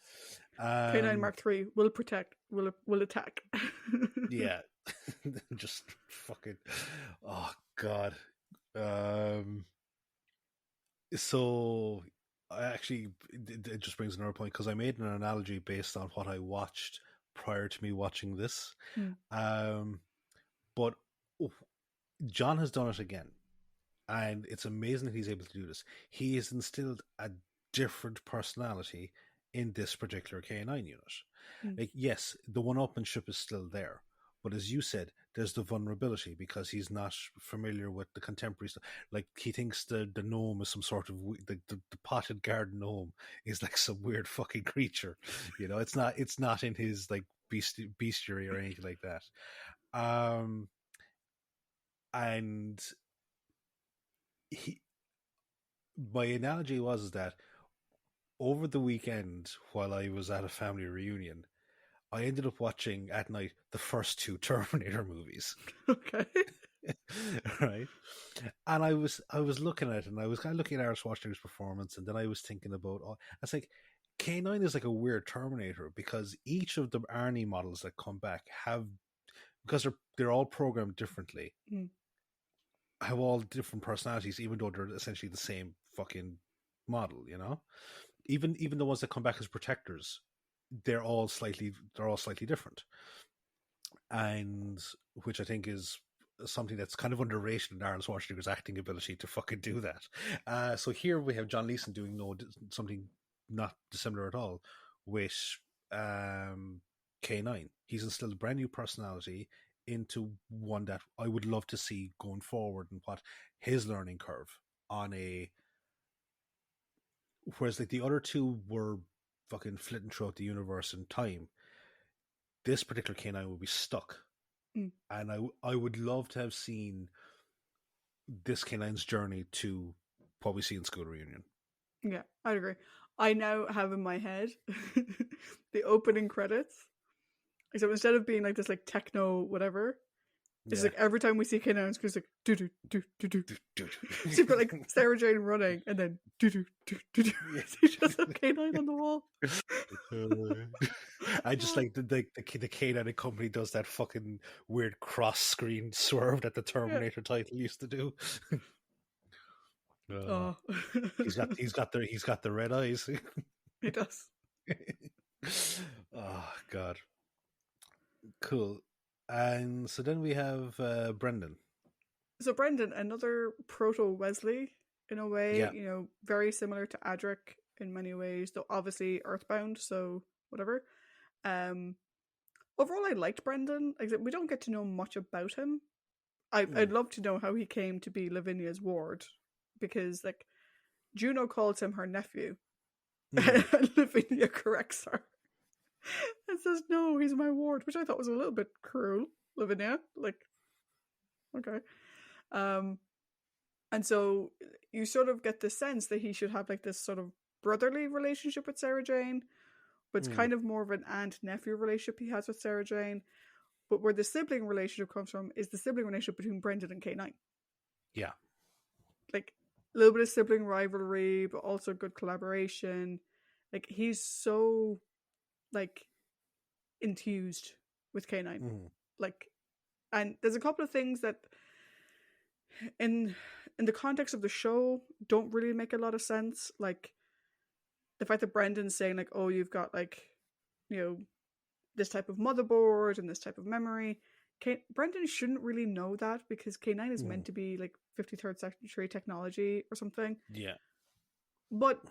K9 Mark III will protect, will attack. Yeah. Just fucking, oh god. So I actually, it just brings another point, because I made an analogy based on what I watched prior to me watching this. But John has done it again, and it's amazing that he's able to do this. He has instilled a different personality in this particular K9 unit. Like, yes, the one-upmanship is still there, but as you said, there's the vulnerability because he's not familiar with the contemporary stuff. Like, he thinks the gnome is some sort of the potted garden gnome is like some weird fucking creature. It's not in his like bestiary or anything like that. And my analogy was that over the weekend, while I was at a family reunion, I ended up watching at night the first two Terminator movies. Okay. Right. And I was looking at it, and I was kind of looking at Aaron Schwarzenegger's performance, and then I was thinking about, I was like, K9 is like a weird Terminator, because each of the Arnie models that come back because they're all programmed differently, have all different personalities, even though they're essentially the same fucking model, Even the ones that come back as protectors, they're all slightly different, and which I think is something that's kind of underrated in Arnold Schwarzenegger's acting ability to fucking do that. So here we have John Leeson doing something not dissimilar at all with K9. He's instilled a brand new personality into one that I would love to see going forward, and what his learning curve on whereas like the other two were fucking flitting throughout the universe and time, this particular canine would be stuck. Mm. And I would love to have seen this canine's journey to what we see in School Reunion. Yeah, I'd agree. I now have in my head the opening credits. So instead of being like this like techno whatever, it's like every time we see K9, it's just like do do do do do. So you've got like Sarah Jane running, and then do do do do do. You just have K9 on the wall. I just like the K9 company does that fucking weird cross screen swerve that the Terminator title used to do. He's got the red eyes. He does. Oh God, cool. And so then we have Brendan. So Brendan, another proto Wesley in a way, you know, very similar to Adric in many ways, though obviously Earthbound, so whatever. Overall, I liked Brendan. Except we don't get to know much about him. I'd love to know how he came to be Lavinia's ward, because like Juno calls him her nephew, and Lavinia corrects her and says, "No, he's my ward," which I thought was a little bit cruel, Lavinia. Like, okay. And so you sort of get the sense that he should have like this sort of brotherly relationship with Sarah Jane, but it's kind of more of an aunt-nephew relationship he has with Sarah Jane. But where the sibling relationship comes from is the sibling relationship between Brendan and K9. Yeah. Like, a little bit of sibling rivalry, but also good collaboration. Like, he's so, like, enthused with K9. Like, and there's a couple of things that in the context of the show don't really make a lot of sense. Like, the fact that Brendan's saying, like, oh, you've got, like, you know, this type of motherboard and this type of memory. Brendan shouldn't really know that, because K9 is meant to be like 53rd century technology or something. Yeah. But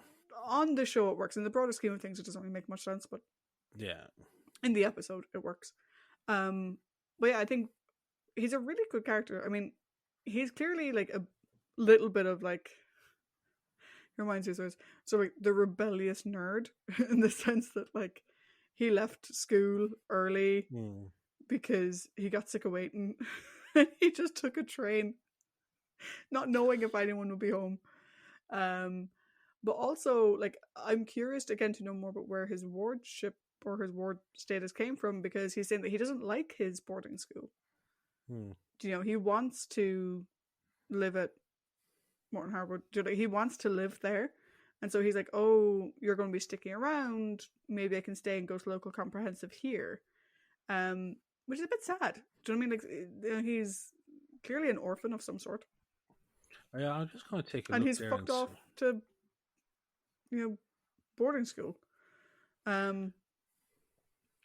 on the show it works. In the broader scheme of things, it doesn't really make much sense, but yeah, in the episode it works. But yeah, I think he's a really good character. I mean, he's clearly like a little bit of like, he reminds me of so like the rebellious nerd in the sense that like he left school early because he got sick of waiting. And he just took a train, not knowing if anyone would be home. But also, like, I'm curious again to know more about where his wardship or his ward status came from, because he's saying that he doesn't like his boarding school. You know, he wants to live at Morton Harwood. He wants to live there. And so he's like, oh, you're going to be sticking around. Maybe I can stay and go to local comprehensive here. Which is a bit sad. Do you know what I mean? Like, he's clearly an orphan of some sort. Yeah, I'm just going to take a and look he's there. Fucked off to, you know, boarding school. And,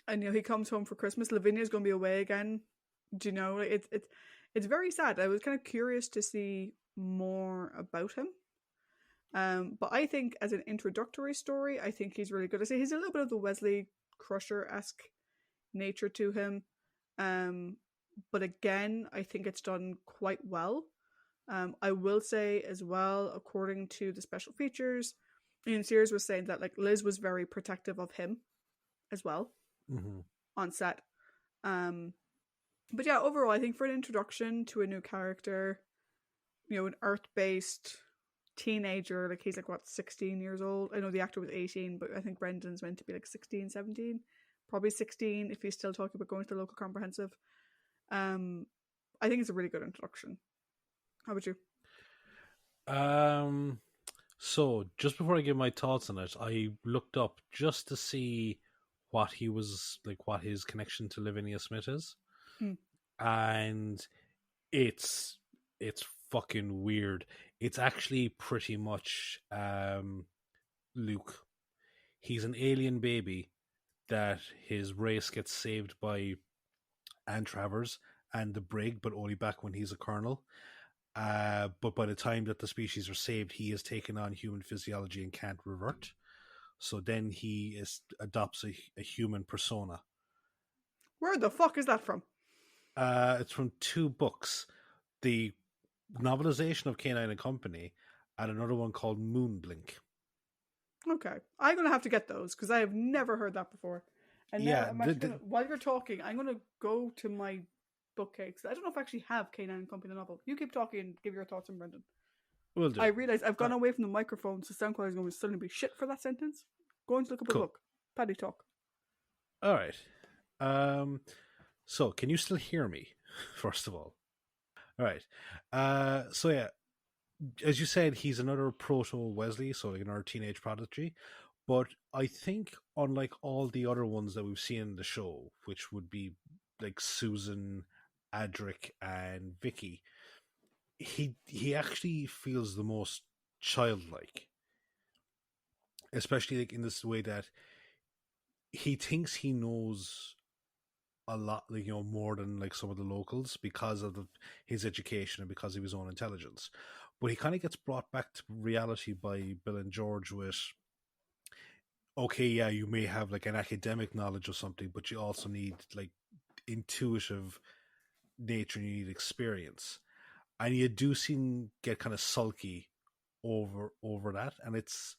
you know, he comes home for Christmas. Lavinia's going to be away again. Do you know? It's very sad. I was kind of curious to see more about him. But I think as an introductory story, I think he's really good. I say he's a little bit of the Wesley Crusher-esque nature to him. But again, I think it's done quite well. I will say as well, according to the special features, Ian Sears was saying that like Liz was very protective of him as well on set. But yeah, overall, I think for an introduction to a new character, you know, an Earth-based teenager, like he's like what, 16 years old. I know the actor was 18, but I think Brendan's meant to be like 16, 17, probably 16 if he's still talking about going to the local comprehensive. I think it's a really good introduction. How about you? So just before I give my thoughts on it, I looked up just to see what he was like, what his connection to Lavinia Smith is. And it's fucking weird. It's actually pretty much Luke. He's an alien baby that his race gets saved by Anne Travers and the Brig, but only back when he's a colonel. But by the time that the species are saved, he has taken on human physiology and can't revert. So then he adopts a human persona. Where the fuck is that from? It's from 2 books. The novelization of K9 and Company and another one called Moonblink. Okay. I'm going to have to get those because I have never heard that before. And now Yeah, I'm actually going to, while you're talking, I'm going to go to my bookcase. I don't know if I actually have K9 and Company the novel. You keep talking and give your thoughts on Brendan. will do. I realize I've All gone right, away from the microphone, so sound quality is going to suddenly be shit for that sentence. Going to look up a cool. book. Paddy, talk. All right. So can you still hear me? First of all. All right. So yeah, as you said, he's another proto Wesley, so like another teenage prodigy. But I think, unlike all the other ones that we've seen in the show, which would be like Susan, Adric, and Vicky, he actually feels the most childlike, especially like in this way that he thinks he knows a lot, like more than like some of the locals because of his education and because of his own intelligence. But he kind of gets brought back to reality by Bill and George with, okay, yeah, you may have like an academic knowledge of something, but you also need like intuitive nature, and you need experience. And you do seem get kind of sulky over that. And it's,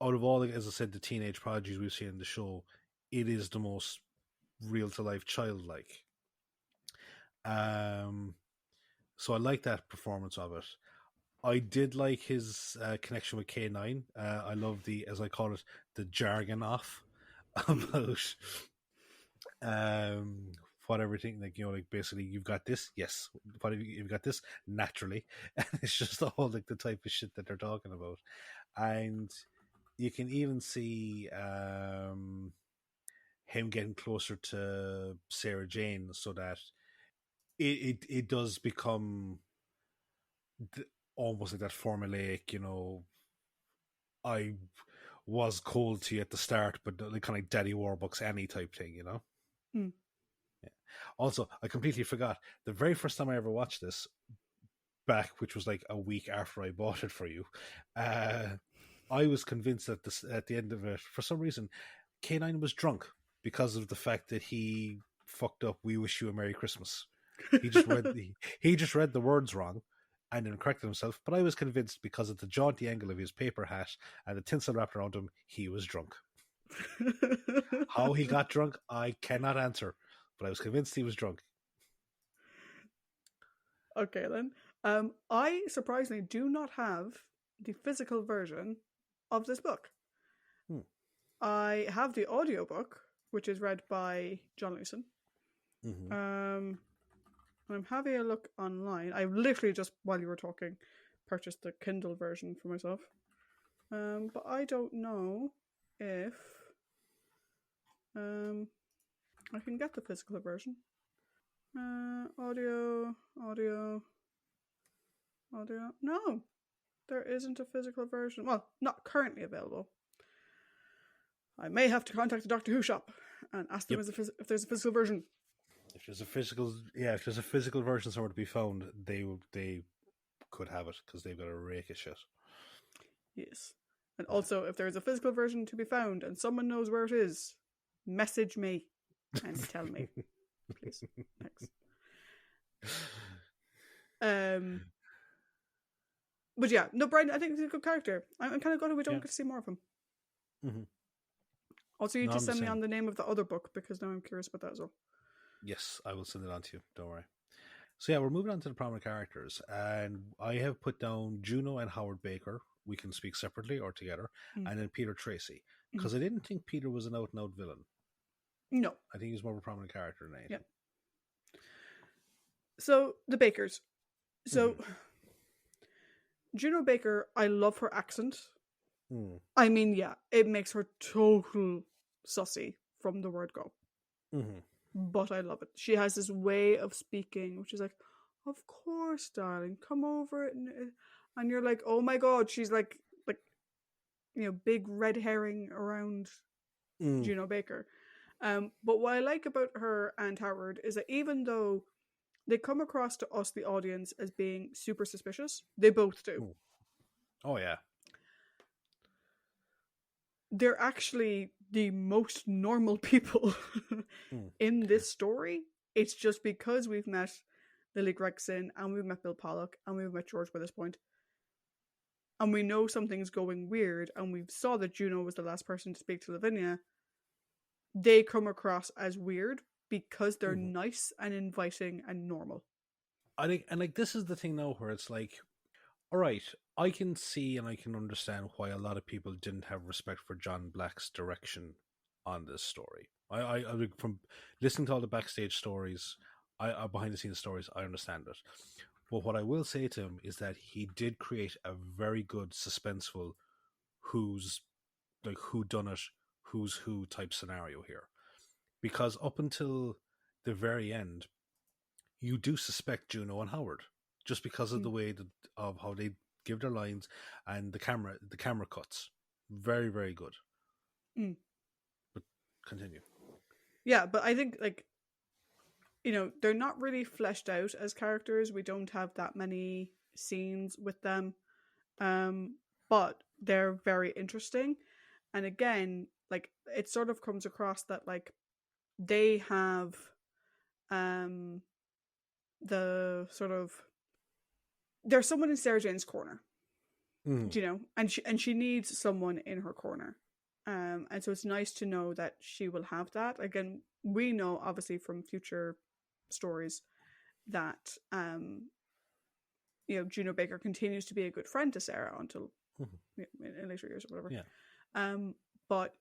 out of all, as I said, the teenage prodigies we've seen in the show, it is the most real to life childlike. Um, so I like that performance of it. I did like his connection with K9. I love the, as I call it, the jargon off about um, what everything, like, like basically you've got this, yes. What have you've got this naturally, and it's just all like the type of shit that they're talking about, and you can even see him getting closer to Sarah Jane, so that it does become almost like that formulaic, I was cold to you at the start, but like kind of like Daddy Warbucks Annie type thing. Hmm. Yeah. Also, I completely forgot the very first time I ever watched this back, which was like a week after I bought it for you. I was convinced that at the end of it, for some reason, K9 was drunk because of the fact that he fucked up "We wish you a Merry Christmas." He just read the words wrong and then corrected himself. But I was convinced because of the jaunty angle of his paper hat and the tinsel wrapped around him, he was drunk. How he got drunk, I cannot answer, but I was convinced he was drunk. Okay, then. I surprisingly do not have the physical version of this book. Hmm. I have the audiobook, which is read by John Lewison. Mm-hmm. I'm having a look online. I literally just, while you were talking, purchased the Kindle version for myself. But I don't know if I can get the physical version. Audio. No, there isn't a physical version. Well, not currently available. I may have to contact the Doctor Who shop and ask them if there's a physical version. If there's a physical version somewhere to be found, they could have it because they've got a rake of shit. Yes. And also, if there is a physical version to be found and someone knows where it is, message me and tell me. Please. Thanks. But yeah, no, Brian, I think he's a good character. I'm kind of glad we don't get to see more of him. Mm-hmm. Also, you just send me on the name of the other book because now I'm curious about that as well. Yes, I will send it on to you. Don't worry. So yeah, we're moving on to the prominent characters, and I have put down Juno and Howard Baker. We can speak separately or together, and then Peter Tracy, because I didn't think Peter was an out-and-out villain. No, I think he's more of a prominent character than anything. Yeah. So the Bakers. So Juno Baker, I love her accent. I mean, yeah, it makes her total sussy from the word go. But I love it. She has this way of speaking, which is like, "Of course, darling, come over," and you're like, "Oh my god," she's like, big red herring around Juno Baker. But what I like about her and Howard is that even though they come across to us, the audience, as being super suspicious, they both do. Oh yeah. They're actually the most normal people in this story. It's just because we've met Lily Gregson and we've met Bill Pollock and we've met George by this point. and we know something's going weird, and we saw that Juno was the last person to speak to Lavinia, they come across as weird because they're Mhm. nice and inviting and normal. I think, and like this is the thing now where it's like, all right, I can see and I can understand why a lot of people didn't have respect for John Black's direction on this story. I like, from listening to all the backstage stories, behind the scenes stories, I understand it. But what I will say to him is that he did create a very good suspenseful who's like who done it, who's who type scenario here. Because up until the very end, you do suspect Juno and Howard just because of Mm. the way that, of how they give their lines and the camera cuts. Very, very good. Mm. But continue. Yeah, but I think, like, they're not really fleshed out as characters. We don't have that many scenes with them. But they're very interesting. And again, like, it sort of comes across that, like, they have um the sort of, there's someone in Sarah Jane's corner, Mm. and she needs someone in her corner. And so it's nice to know that she will have that. Again, we know obviously from future stories that Juno Baker continues to be a good friend to Sarah until in later years or whatever. Yeah. But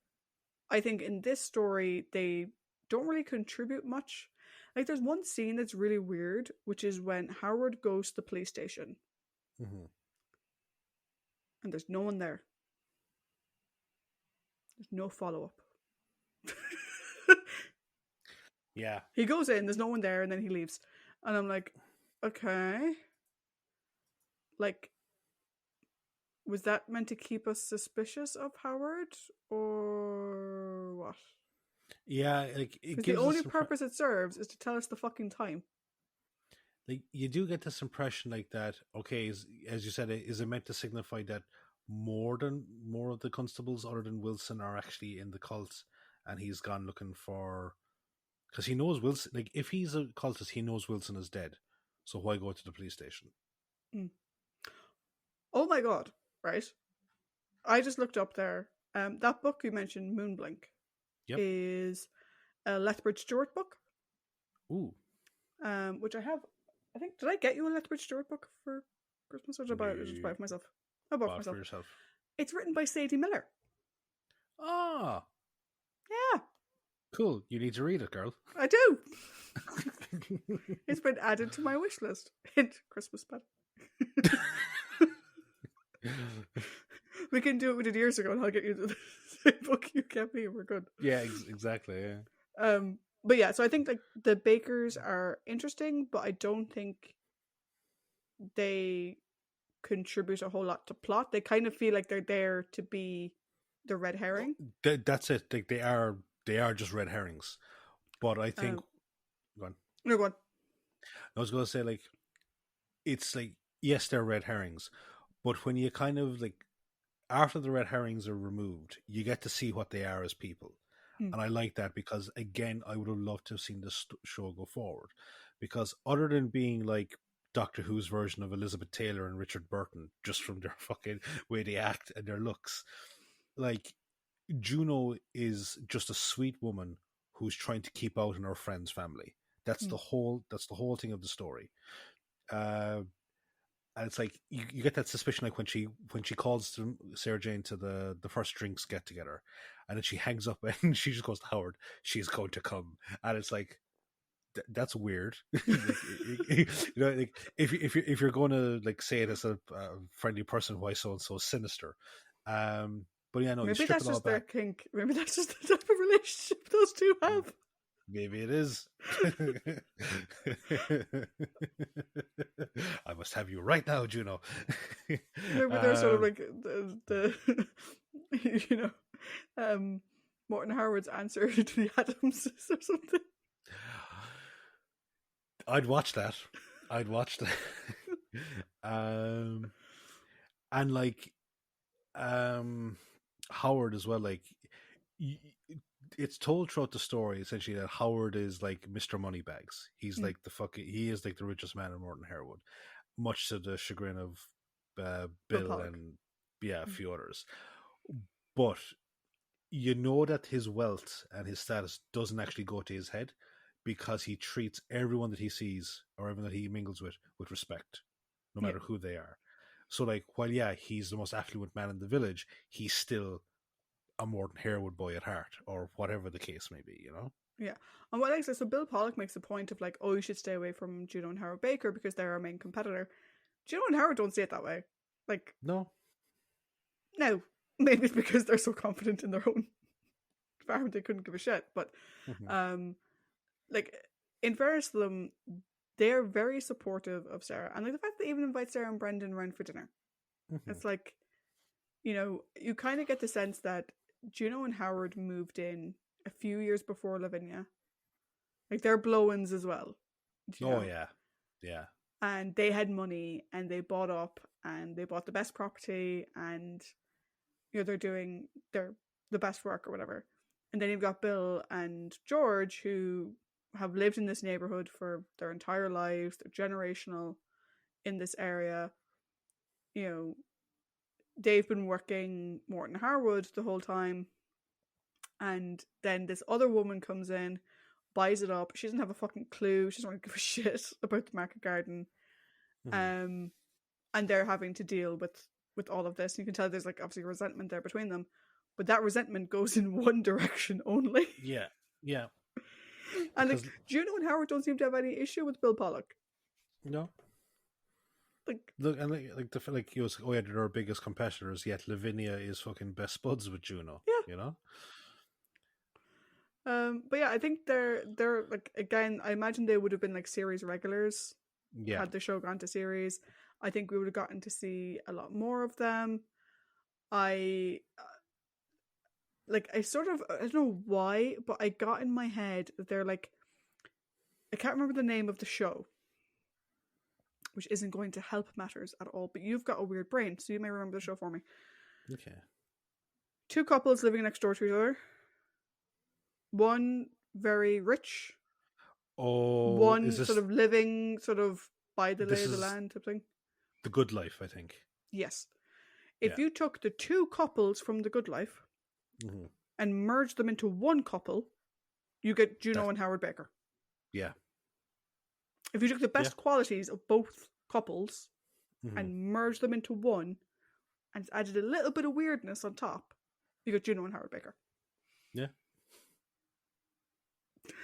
I think in this story they don't really contribute much. Like, there's one scene that's really weird, which is when Howard goes to the police station Mm-hmm. and there's no one there. There's no follow up. Yeah. He goes in, there's no one there, and then he leaves. And I'm like, okay. Like, was that meant to keep us suspicious of Howard? Or what? Yeah, like it Because the gives only us purpose it serves is to tell us the fucking time. like you do get this impression like that. Okay, as you said, is it meant to signify that more of the constables other than Wilson are actually in the cult, and he's gone looking for because he knows Wilson. Like if he's a cultist, he knows Wilson is dead. So why go to the police station? Mm. Oh my god, right? I just looked up there. That book you mentioned, Moonblink, Yep. is a Lethbridge Stewart book. Ooh. Which I have. I think, did I get you a Lethbridge Stewart book for Christmas, or did I just buy it for myself? I bought it for Bought for myself. yourself. It's written by Sadie Miller. Ah, Yeah, cool. You need to read it, girl. I do. It's been added to my wish list. Hint: Christmas pad. We can do it we did years ago, and I'll get you the same book you get me, and we're good. Yeah, exactly. Yeah. But yeah, so I think like the Bakers are interesting, but I don't think they contribute a whole lot to plot. They kind of feel like they're there to be the red herring. That's it. Like they are just red herrings. But I think go on. No, go on. I was going to say like it's like yes, they're red herrings, but when you kind of like after the red herrings are removed, you get to see what they are as people. And I like that because, again, I would have loved to have seen this show go forward. Because other than being like Doctor Who's version of Elizabeth Taylor and Richard Burton, just from their fucking way they act and their looks, like Juno is just a sweet woman who's trying to keep out in her friend's family. That's the whole. That's the whole thing of the story. And it's like you get that suspicion, like when she calls Sarah Jane to the first drinks get together, and then she hangs up and she just goes to Howard. She's going to come, and it's like that's weird. Like if you're going to like say it as a friendly person, why so and so sinister? But yeah, no, Maybe you strip that's it all just their back. kink. Maybe that's just the type of relationship those two have. Maybe it is. I must have you right now, Juno. Maybe they're sort of like the you know, Morton Howard's answer to the Adamses or something. I'd watch that. And like Howard as well. Like it's told throughout the story essentially that Howard is like Mr. Moneybags. He's like he is like the richest man in Morton Harewood, much to the chagrin of Bill Pollock. and a few others. But you know that his wealth and his status doesn't actually go to his head because he treats everyone that he sees or everyone that he mingles with respect, no matter who they are. So, like, while, he's the most affluent man in the village, he's still a Morton Harewood boy at heart, or whatever the case may be, you know? Yeah. And what I say, so Bill Pollock makes a point of like, oh, you should stay away from Juno and Howard Baker because they're our main competitor. Juno and Howard don't see it that way. Like, no. Maybe it's because they're so confident in their own farm they couldn't give a shit. But, like, in fairness to them, they're very supportive of Sarah. And like the fact that they even invite Sarah and Brendan around for dinner. It's like, you know, you kind of get the sense that Juno and Howard moved in a few years before Lavinia. Like, they're blow-ins as well. Oh, yeah. Yeah. And they had money and they bought up and they bought the best property and, you know, they're doing the best work or whatever. And then you've got Bill and George who have lived in this neighborhood for their entire lives. They're generational in this area. You know, they've been working Morton Harwood the whole time. And then this other woman comes in, buys it up. She doesn't have a fucking clue. She doesn't really give a shit about the market garden. And they're having to deal with all of this. You can tell there's like obviously resentment there between them. But that resentment goes in one direction only. Yeah. Yeah. And like Juno and Howard don't seem to have any issue with Bill Pollock. No. Like, look, and like he was, they're our biggest competitors, yet Lavinia is fucking best buds with Juno. Yeah. You know? But yeah, I think they're like, again, I imagine they would have been like series regulars. Yeah. Had the show gone to series. I think we would have gotten to see a lot more of them. I don't know why, but I got in my head that they're like, I can't remember the name of the show, which isn't going to help matters at all, but you've got a weird brain, so you may remember the show for me. Okay. 2 couples living next door to each other. One very rich. Oh, one sort of living sort of by the lay of the land type thing. The Good Life, I think. Yes. If you took the 2 couples from The Good Life and merged them into one couple, you get Juno and Howard Baker. Yeah. If you took the best qualities of both couples and merged them into one and added a little bit of weirdness on top, you get Juno and Howard Baker. Yeah.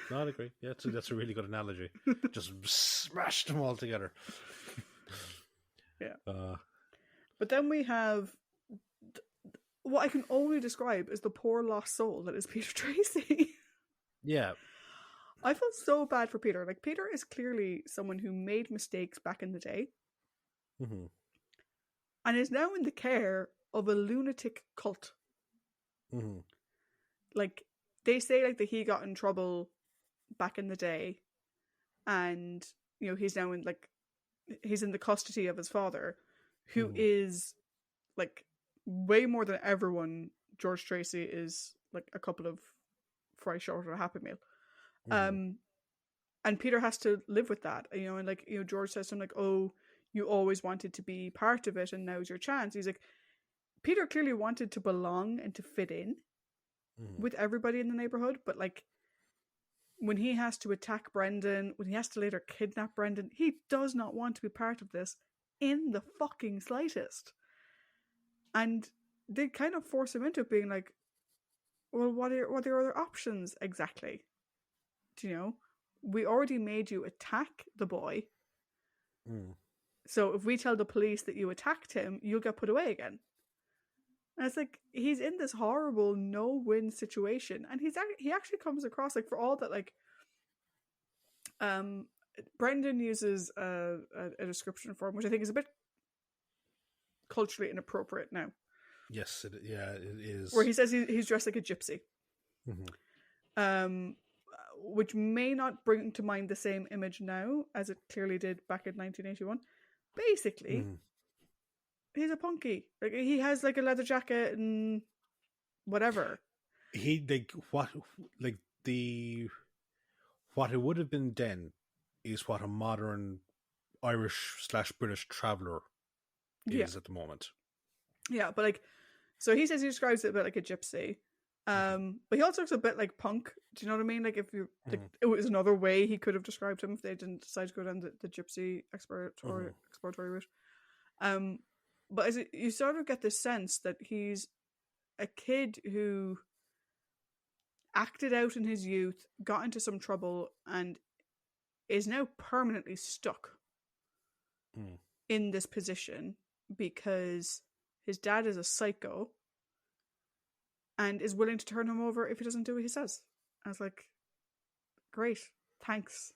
No, I'd agree. Yeah, that's a really good analogy. Just smashed them all together. Yeah. But then we have what I can only describe as the poor lost soul that is Peter Tracy. Yeah. I felt so bad for Peter. Like, Peter is clearly someone who made mistakes back in the day and is now in the care of a lunatic cult. Like, they say like that he got in trouble back in the day and, you know, he's now in like, he's in the custody of his father, who is like way more than everyone. George Tracy is like a couple of fries short of a Happy Meal. And Peter has to live with that, you know, and like, you know, George says to him like, oh, you always wanted to be part of it and now's your chance. He's like, Peter clearly wanted to belong and to fit in with everybody in the neighborhood, but like, when he has to attack Brendan, when he has to later kidnap Brendan, he does not want to be part of this in the fucking slightest. And they kind of force him into being like, well, what are your other options exactly? Do you know? We already made you attack the boy. So if we tell the police that you attacked him, you'll get put away again. And it's like, he's in this horrible no-win situation. And he actually comes across, like, for all that, like, Brendan uses a description for him, which I think is a bit culturally inappropriate now. Yes, it is. Where he says he's dressed like a gypsy. Which may not bring to mind the same image now as it clearly did back in 1981. Basically, he's a punky. Like, he has like a leather jacket and whatever. What it would have been then is what a modern Irish/British traveller is at the moment. Yeah, but like, so he says he describes it a bit like a gypsy. But he also looks a bit like punk. Do you know what I mean? Like, if you like, it was another way he could have described him if they didn't decide to go down the gypsy exploratory route. But as you sort of get this sense that he's a kid who acted out in his youth, got into some trouble, and is now permanently stuck in this position because his dad is a psycho and is willing to turn him over if he doesn't do what he says. I was like, great, thanks.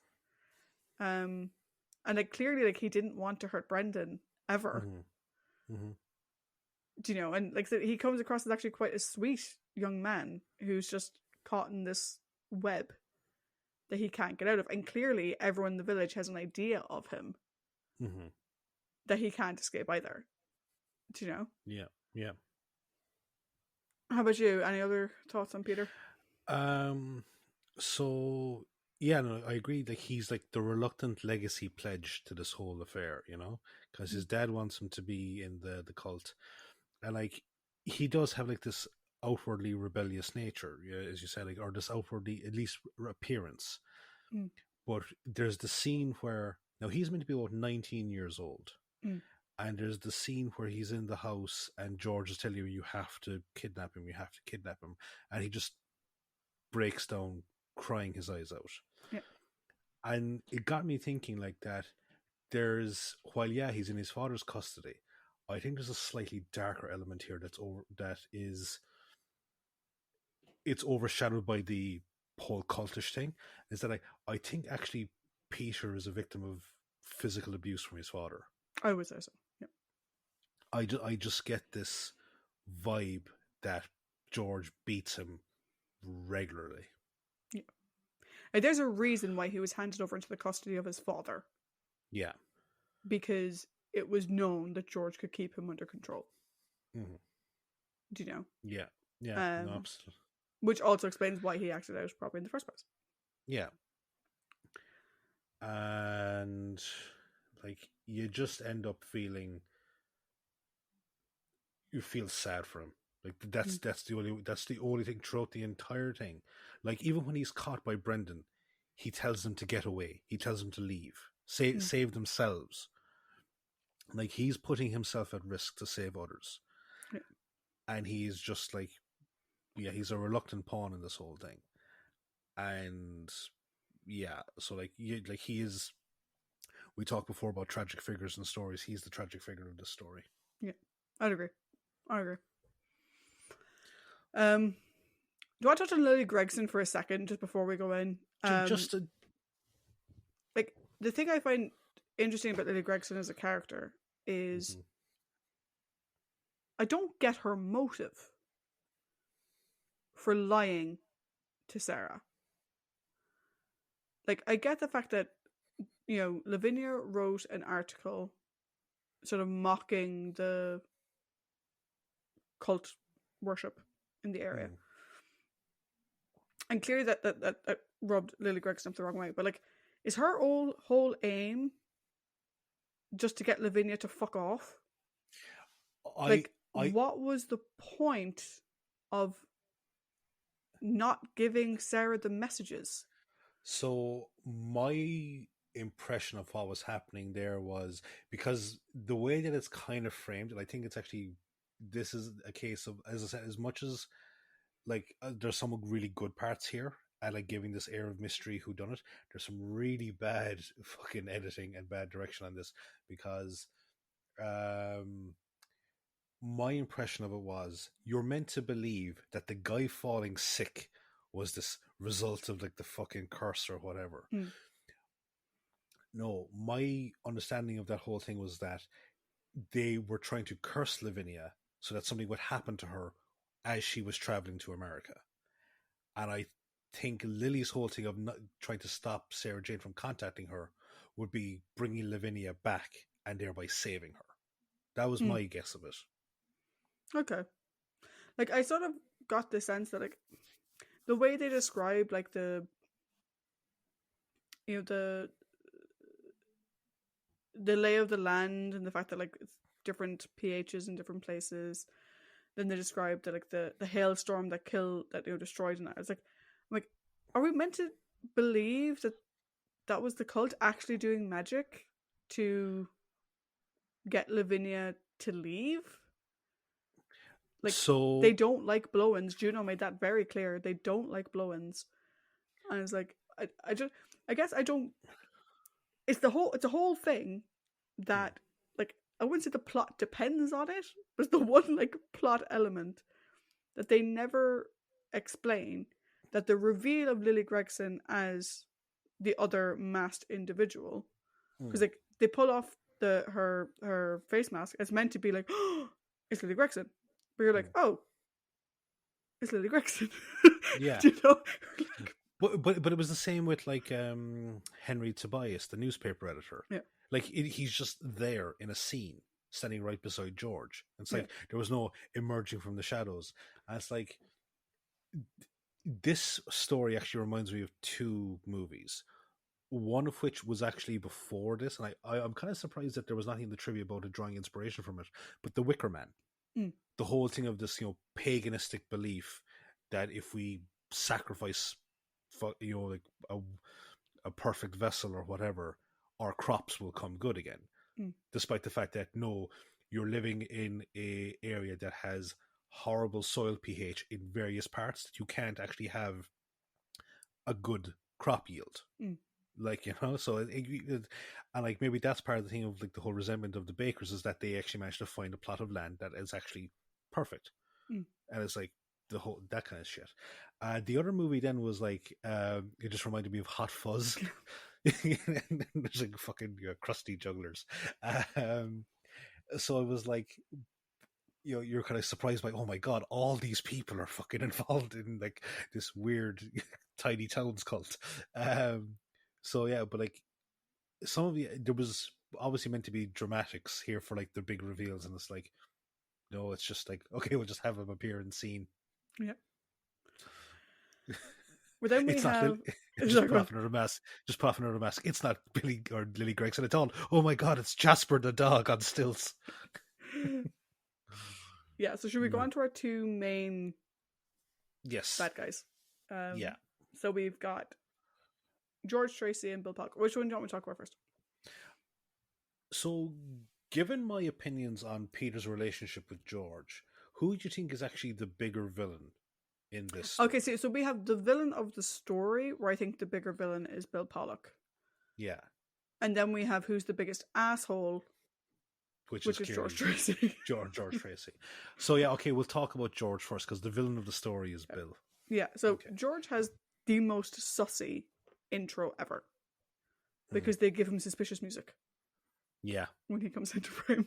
And like, clearly, like, he didn't want to hurt Brendan ever. Do you know? And like, he comes across as actually quite a sweet young man who's just caught in this web that he can't get out of. And clearly, everyone in the village has an idea of him that he can't escape either. Do you know? Yeah. How about you? Any other thoughts on Peter? So yeah, no, I agree. Like, he's like the reluctant legacy pledge to this whole affair, you know, because his dad wants him to be in the cult, and like, he does have like this outwardly rebellious nature, yeah, as you said, like, or this outwardly, at least, appearance. But there's the scene where now he's meant to be about 19 years old. And there's the scene where he's in the house and George is telling you have to kidnap him, and he just breaks down crying his eyes out. Yeah. And it got me thinking like that while he's in his father's custody, I think there's a slightly darker element here it's overshadowed by the whole cultish thing, is that I think actually Peter is a victim of physical abuse from his father. I would say so. Yeah. I just get this vibe that George beats him regularly. Yeah. And there's a reason why he was handed over into the custody of his father. Yeah. Because it was known that George could keep him under control. Do you know? Yeah. Yeah. No, absolutely. Which also explains why he acted out probably in the first place. Yeah. And like, you just end up feeling, you feel sad for him. Like, that's the only thing throughout the entire thing. Like, even when he's caught by Brendan, he tells them to get away. He tells them to leave, save themselves. Like, he's putting himself at risk to save others, and he's just like, he's a reluctant pawn in this whole thing. And so like, he is. We talked before about tragic figures in stories. He's the tragic figure of this story. Yeah, I'd agree. Do you want to touch on Lily Gregson for a second, just before we go in? Like, the thing I find interesting about Lily Gregson as a character is I don't get her motive for lying to Sarah. Like, I get the fact that, you know, Lavinia wrote an article sort of mocking the cult worship in the area. And clearly that rubbed Lily Gregson up the wrong way. But like, is her whole aim just to get Lavinia to fuck off? What was the point of not giving Sarah the messages? So my impression of what was happening there was, because the way that it's kind of framed, and I think it's actually, this is a case of, as I said, as much as like there's some really good parts here and like giving this air of mystery who done it, there's some really bad fucking editing and bad direction on this, because my impression of it was, you're meant to believe that the guy falling sick was this result of like the fucking curse or whatever. No, my understanding of that whole thing was that they were trying to curse Lavinia so that something would happen to her as she was traveling to America. And I think Lily's whole thing of not trying to stop Sarah Jane from contacting her would be bringing Lavinia back and thereby saving her. That was my guess of it. Okay. Like, I sort of got the sense that, like, the way they describe, like, the lay of the land, and the fact that, like, different pHs in different places. Then they described the hailstorm that destroyed, and I was like, are we meant to believe that was the cult actually doing magic to get Lavinia to leave? Like, So they don't like blow-ins. Juno made that very clear. They don't like blow-ins. And I was like, I guess I don't. It's a whole thing that, like, I wouldn't say the plot depends on it, but it's the one like plot element that they never explain, that the reveal of Lily Gregson as the other masked individual, because like they pull off her face mask, it's meant to be like, oh, it's Lily Gregson, but you're like, oh, it's Lily Gregson. yeah. You know? But it was the same with like Henry Tobias, the newspaper editor. Yeah. Like he's just there in a scene, standing right beside George. It's like there was no emerging from the shadows. And it's like this story actually reminds me of two movies. One of which was actually before this, and I'm kind of surprised that there was nothing in the trivia about it drawing inspiration from it. But The Wicker Man, the whole thing of this, paganistic belief that if we sacrifice, like a perfect vessel or whatever, our crops will come good again. Despite the fact that no, you're living in a area that has horrible soil pH in various parts, that you can't actually have a good crop yield. Like, so and like maybe that's part of the thing of like the whole resentment of the bakers, is that they actually managed to find a plot of land that is actually perfect. And it's like the whole that kind of shit. The other movie then was like it just reminded me of Hot Fuzz. And there's like fucking crusty jugglers. So it was like, you're kind of surprised by, oh my god, all these people are fucking involved in like this weird tiny towns cult. So yeah, but like some of there was obviously meant to be dramatics here for like the big reveals, and it's like, no, it's just like, okay, we'll just have him appear in scene. Yeah. But then we it's have not just put off another mask. Just put off another mask. It's not Billy or Lily Gregson at all. Oh my god, it's Jasper the dog on stilts. Yeah. So should we go on to our two main yes bad guys? Yeah. So we've got George Tracy and Bill Puck. Which one do you want me to talk about first? So, given my opinions on Peter's relationship with George, who do you think is actually the bigger villain in this story? Okay, so we have the villain of the story, where I think the bigger villain is Bill Pollock. Yeah. And then we have who's the biggest asshole, which is George Tracy. George Tracy. So yeah, okay, we'll talk about George first, because the villain of the story is Bill. Yeah, so George has the most sussy intro ever, because they give him suspicious music. Yeah. When he comes into frame.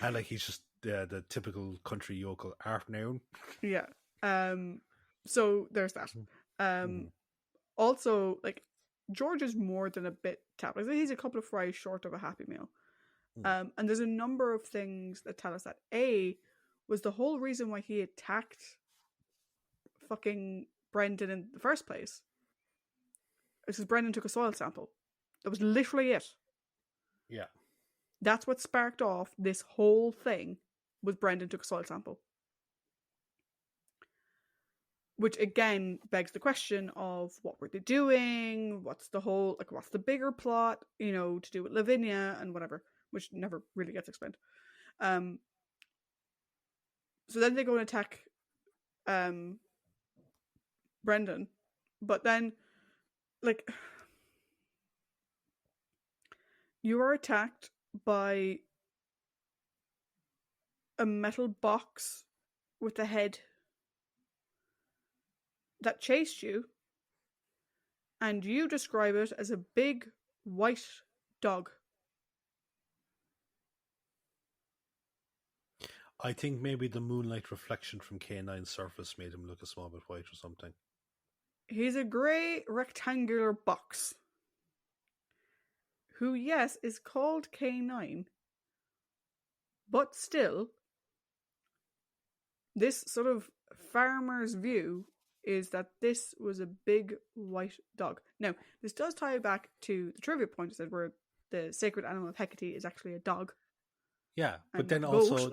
And like he's just the typical country yokel afternoon. Yeah. So there's that. Also, like, George is more than a bit tapped. Like, he's a couple of fries short of a Happy Meal. And there's a number of things that tell us that A was the whole reason why he attacked fucking Brendan in the first place. Because Brendan took a soil sample. That was literally it. Yeah. That's what sparked off this whole thing, was Brendan took a soil sample. Which again begs the question of what were they doing? What's the bigger plot, to do with Lavinia and whatever, which never really gets explained. So then they go and attack Brendan. But then, like, you are attacked by a metal box with a head that chased you, and you describe it as a big white dog. I think maybe the moonlight reflection from K9's surface made him look a small bit white or something. He's a grey rectangular box, who, yes, is called K9, but still, this sort of farmer's view is that this was a big white dog. Now, this does tie back to the trivia point I said, where the sacred animal of Hecate is actually a dog. Yeah, but and then vote. also,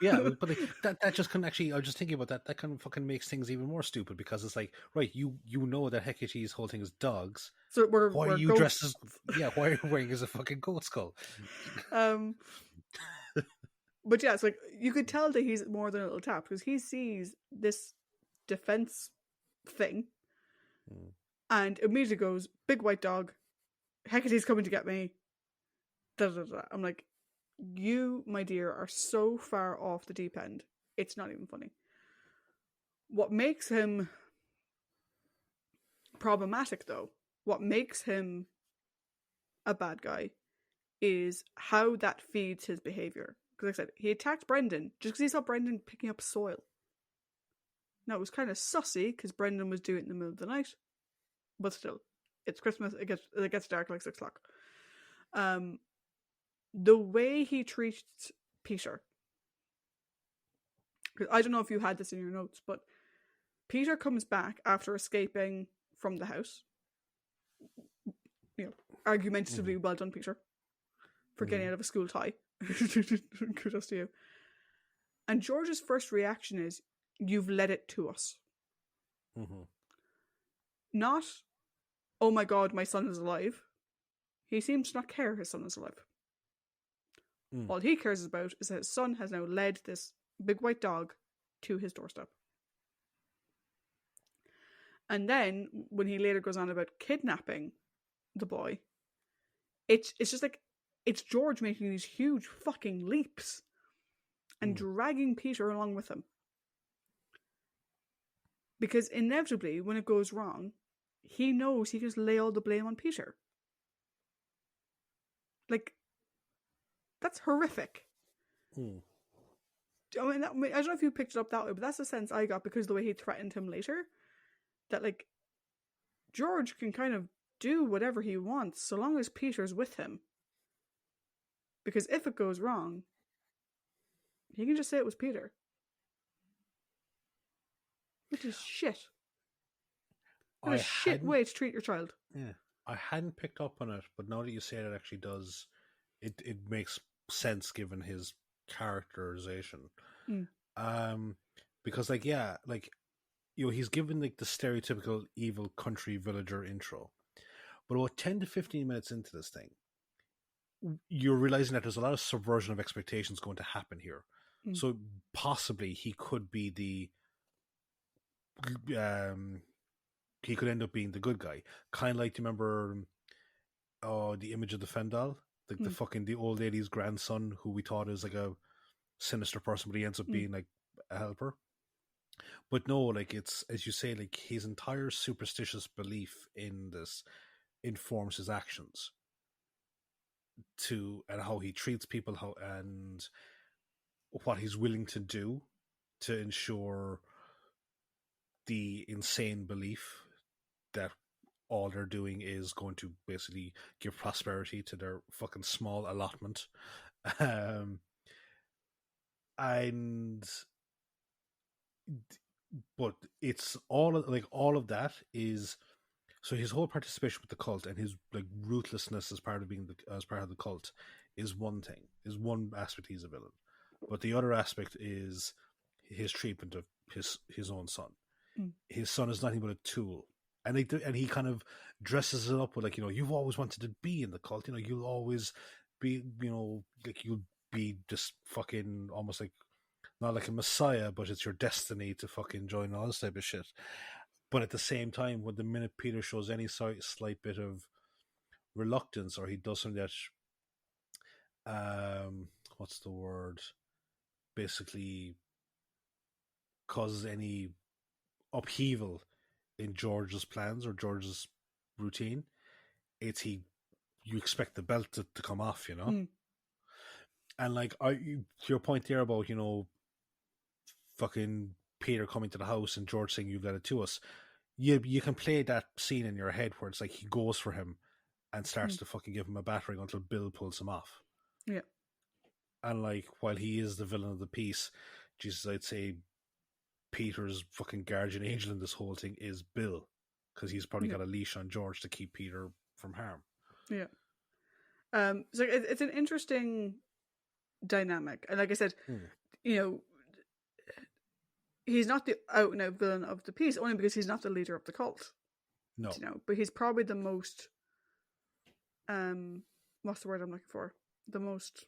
yeah, but like, that just can actually. I was just thinking about that. That kind of fucking makes things even more stupid because it's like, right, you know that Hecate's whole thing is dogs. So Why are we're you dressed ghosts. as? Yeah, why are you wearing as a fucking goat skull? um, but yeah, it's like you could tell that he's more than a little tap because he sees this defense thing Mm. and immediately goes, "Big white dog, Hecate's coming to get me." Da, da, da. I'm like, you, my dear, are so far off the deep end. It's not even funny. What makes him problematic, though, what makes him a bad guy, is how that feeds his behavior. Because, like I said, he attacked Brendan just because he saw Brendan picking up soil. Now, it was kind of sussy because Brendan was doing it in the middle of the night, but still, it's Christmas. It gets dark like 6 o'clock. The way he treats Peter, because I don't know if you had this in your notes, but Peter comes back after escaping from the house. You know, argumentatively, well done, Peter, for getting out of a school tie. Kudos to you. And George's first reaction is, "You've led it to us." Mm-hmm. Not, "Oh my god, my son is alive." He seems to not care his son is alive. Mm. All he cares about is that his son has now led this big white dog to his doorstep. And then, when he later goes on about kidnapping the boy, it's just like, it's George making these huge fucking leaps and dragging Peter along with him. Because inevitably, when it goes wrong, he knows he can just lay all the blame on Peter. Like, that's horrific. Mm. I mean, I don't know if you picked it up that way, but that's the sense I got because of the way he threatened him later. That, like, George can kind of do whatever he wants so long as Peter's with him. Because if it goes wrong, he can just say it was Peter. Which is shit. What a shit way to treat your child. Yeah, I hadn't picked up on it, but now that you say it actually does, it makes sense given his characterization. Because like, yeah, like, you know, he's given like the stereotypical evil country villager intro, but about 10 to 15 minutes into this thing, you're realizing that there's a lot of subversion of expectations going to happen here. So possibly he could be he could end up being the good guy. Kind of like, do you remember the Image of the Fendal? Like the old lady's grandson who we thought is like a sinister person, but he ends up being like a helper. But no, like, it's, as you say, like, his entire superstitious belief in this informs his actions and how he treats people, and what he's willing to do to ensure the insane belief that all they're doing is going to basically give prosperity to their fucking small allotment. And but it's all of that is, so his whole participation with the cult and his like ruthlessness as part of the cult is one thing, is one aspect. He's a villain, but the other aspect is his treatment of his own son. His son is nothing but a tool, and he kind of dresses it up with, like, you know, you've always wanted to be in the cult, you know, you'll always be, you know, like, you'll be just fucking almost like, not like a messiah, but it's your destiny to fucking join all this type of shit. But at the same time, when the minute Peter shows any slight bit of reluctance, or he does something that, what's the word, basically causes any upheaval in George's plans or George's routine, you expect the belt to come off, you know. And like, your point there about, you know, fucking Peter coming to the house and George saying, "You've led it to us." You can play that scene in your head where it's like he goes for him and starts to fucking give him a battering until Bill pulls him off. Yeah. And like, while he is the villain of the piece, Jesus, I'd say Peter's fucking guardian angel in this whole thing is Bill, because he's probably got a leash on George to keep Peter from harm. Yeah. So it's an interesting dynamic. And like I said, Mm. you know, he's not the out and out villain of the piece, only because he's not the leader of the cult. No. You know, but he's probably the most what's the word I'm looking for? The most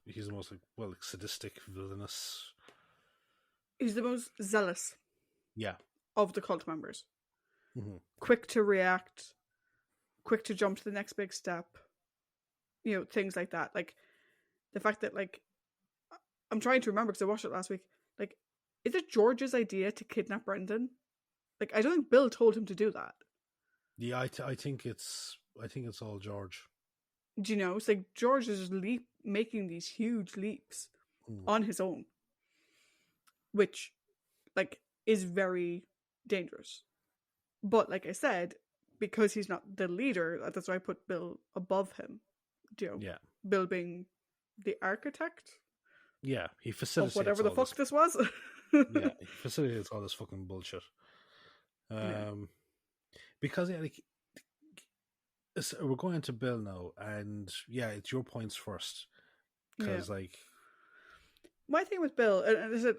He's the most like sadistic, villainous. he's the most zealous Yeah. of the cult members. Mm-hmm. Quick to react, quick to jump to the next big step. You know, things like that. Like the fact that like I'm trying to remember because I watched it last week. Like, is it George's idea to kidnap Brendan? Like, I don't think Bill told him to do that. Yeah, I think it's all George. Do you know? It's like George is making these huge leaps on his own, which, like, is very dangerous. But like I said, because he's not the leader, that's why I put Bill above him. Do you know? Yeah. Bill being the architect. Yeah, he facilitates of whatever the fuck this was. Yeah, he facilitates all this fucking bullshit. Because yeah, like we're going into Bill now, and yeah, it's your points first. Because like my thing with Bill, and I said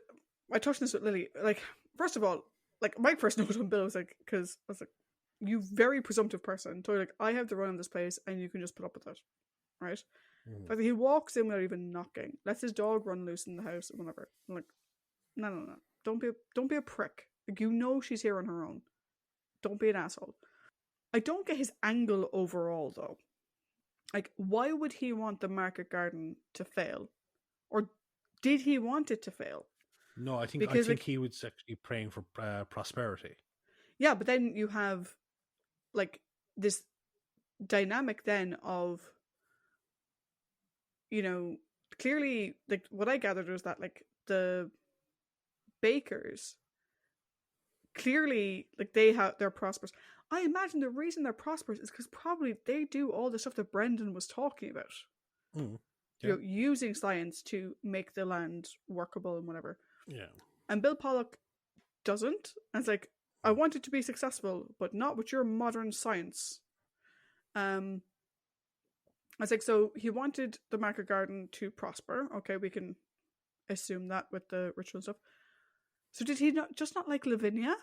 I touched on this with Lily. Like, first of all, like my first note on Bill was like, because I was like, you very presumptive person. So like, I have the run of this place, and you can just put up with it, right? Mm. But he walks in without even knocking, lets his dog run loose in the house or whatever. I'm like, no, don't be a prick. Like, you know she's here on her own. Don't be an asshole. I don't get his angle overall though. Like, why would he want the market garden to fail, or did he want it to fail? No, I think like, he was actually praying for prosperity. Yeah, but then you have like this dynamic then of, you know, clearly like what I gathered was that like the bakers clearly like they're prosperous. I imagine the reason they're prosperous is because probably they do all the stuff that Brendan was talking about. Yeah. You know, using science to make the land workable and whatever. Yeah. And Bill Pollock doesn't. And it's like, I want it to be successful, but not with your modern science. I was like, so he wanted the market garden to prosper. Okay, we can assume that with the ritual stuff. So did he not like Lavinia?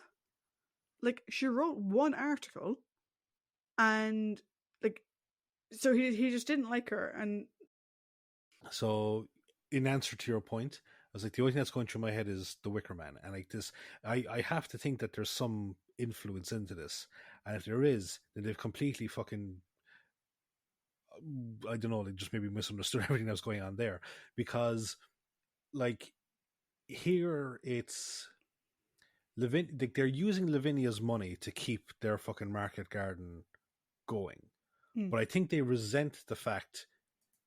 Like, she wrote one article, and like, so he just didn't like her. And so, in answer to your point, I was like, the only thing that's going through my head is the Wicker Man, and like this, I have to think that there's some influence into this, and if there is, then they've completely fucking, I don't know, like just maybe misunderstood everything that was going on there, because like here it's they're using Lavinia's money to keep their fucking market garden going. But I think they resent the fact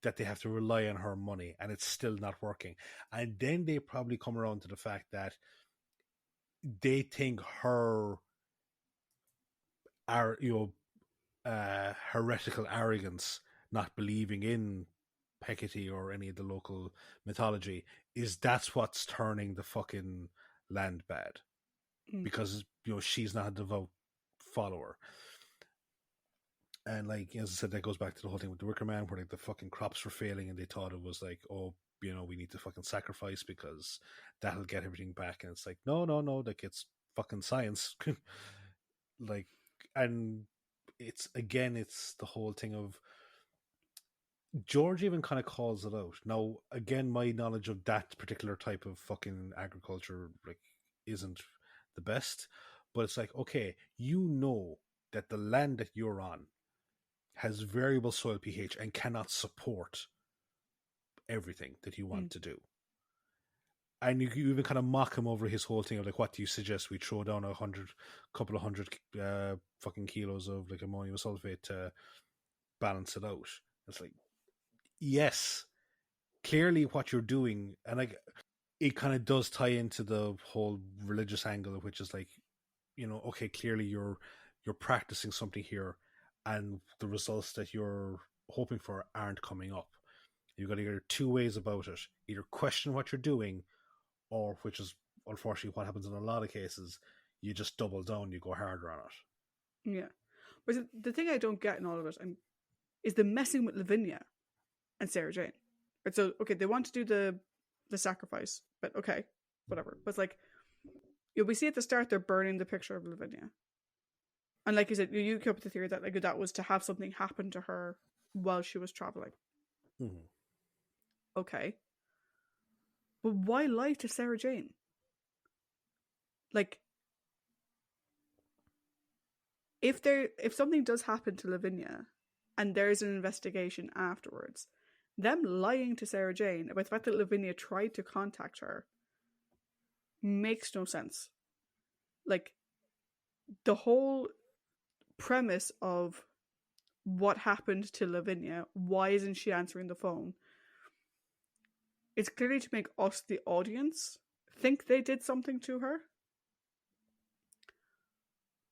that they have to rely on her money and it's still not working. And then they probably come around to the fact that they think her heretical arrogance, not believing in Hecate or any of the local mythology, that's what's turning the fucking land bad. Because she's not a devout follower. And like as I said, that goes back to the whole thing with the Wicker Man, where like the fucking crops were failing, and they thought it was like, oh, we need to fucking sacrifice because that'll get everything back. And it's like, no, like it's fucking science. Like, and it's the whole thing of George even kind of calls it out. Now, again, my knowledge of that particular type of fucking agriculture like isn't the best, but it's like, okay, that the land that you're on has variable soil pH and cannot support everything that you want to do. And you even kind of mock him over his whole thing of like, what do you suggest we throw down couple of hundred fucking kilos of like ammonium sulfate to balance it out? It's like, yes, clearly what you're doing, and like it kind of does tie into the whole religious angle, which is like, okay, clearly you're practicing something here, and the results that you're hoping for aren't coming up. You've got either two ways about it: either question what you're doing, or, which is unfortunately what happens in a lot of cases, you just double down, you go harder on it. Yeah, but the thing I don't get in all of it is the messing with Lavinia. and Sarah Jane. But so okay, they want to do the sacrifice, but okay, whatever. But it's like, we see at the start they're burning the picture of Lavinia, and like you said, you came up with the theory that like that was to have something happen to her while she was traveling. Mm-hmm. Okay, but why lie to Sarah Jane? Like, if something does happen to Lavinia, and there's an investigation afterwards, them lying to Sarah Jane about the fact that Lavinia tried to contact her makes no sense. Like, the whole premise of what happened to Lavinia, why isn't she answering the phone? It's clearly to make us, the audience, think they did something to her.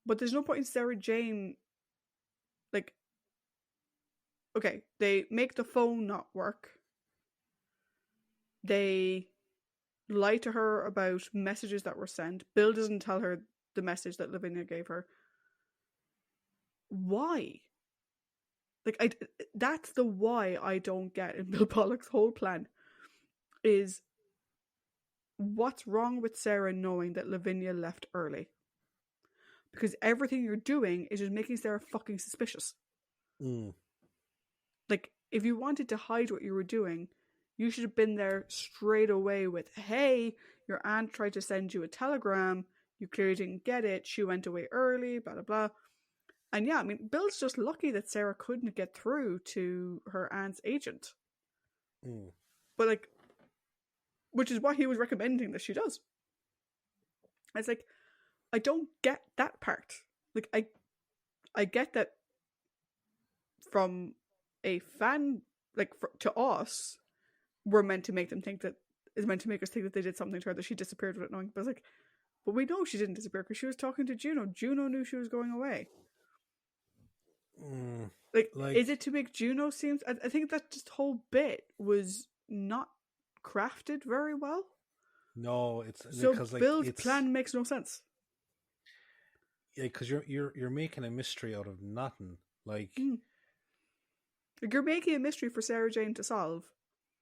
But there's no point in Sarah Jane, like, okay, they make the phone not work. They lie to her about messages that were sent. Bill doesn't tell her the message that Lavinia gave her. Why? Like, that's the why I don't get in Bill Pollock's whole plan. Is what's wrong with Sarah knowing that Lavinia left early? Because everything you're doing is just making Sarah fucking suspicious. Like, if you wanted to hide what you were doing, you should have been there straight away with, hey, your aunt tried to send you a telegram, you clearly didn't get it, she went away early, blah, blah, blah. And yeah, I mean, Bill's just lucky that Sarah couldn't get through to her aunt's agent. But like, which is what he was recommending that she does. It's like, I don't get that part. Like, I get that from a fan, like, to us, we're meant to make them think that, is meant to make us think that they did something to her, that she disappeared without knowing. But it's like, but we know she didn't disappear because she was talking to Juno. Juno knew she was going away. Like, is it to make Juno seem? I think that just whole bit was not crafted very well. No, it's so because like Bill's plan makes no sense. Yeah, because you're making a mystery out of nothing. Like, you're making a mystery for Sarah Jane to solve.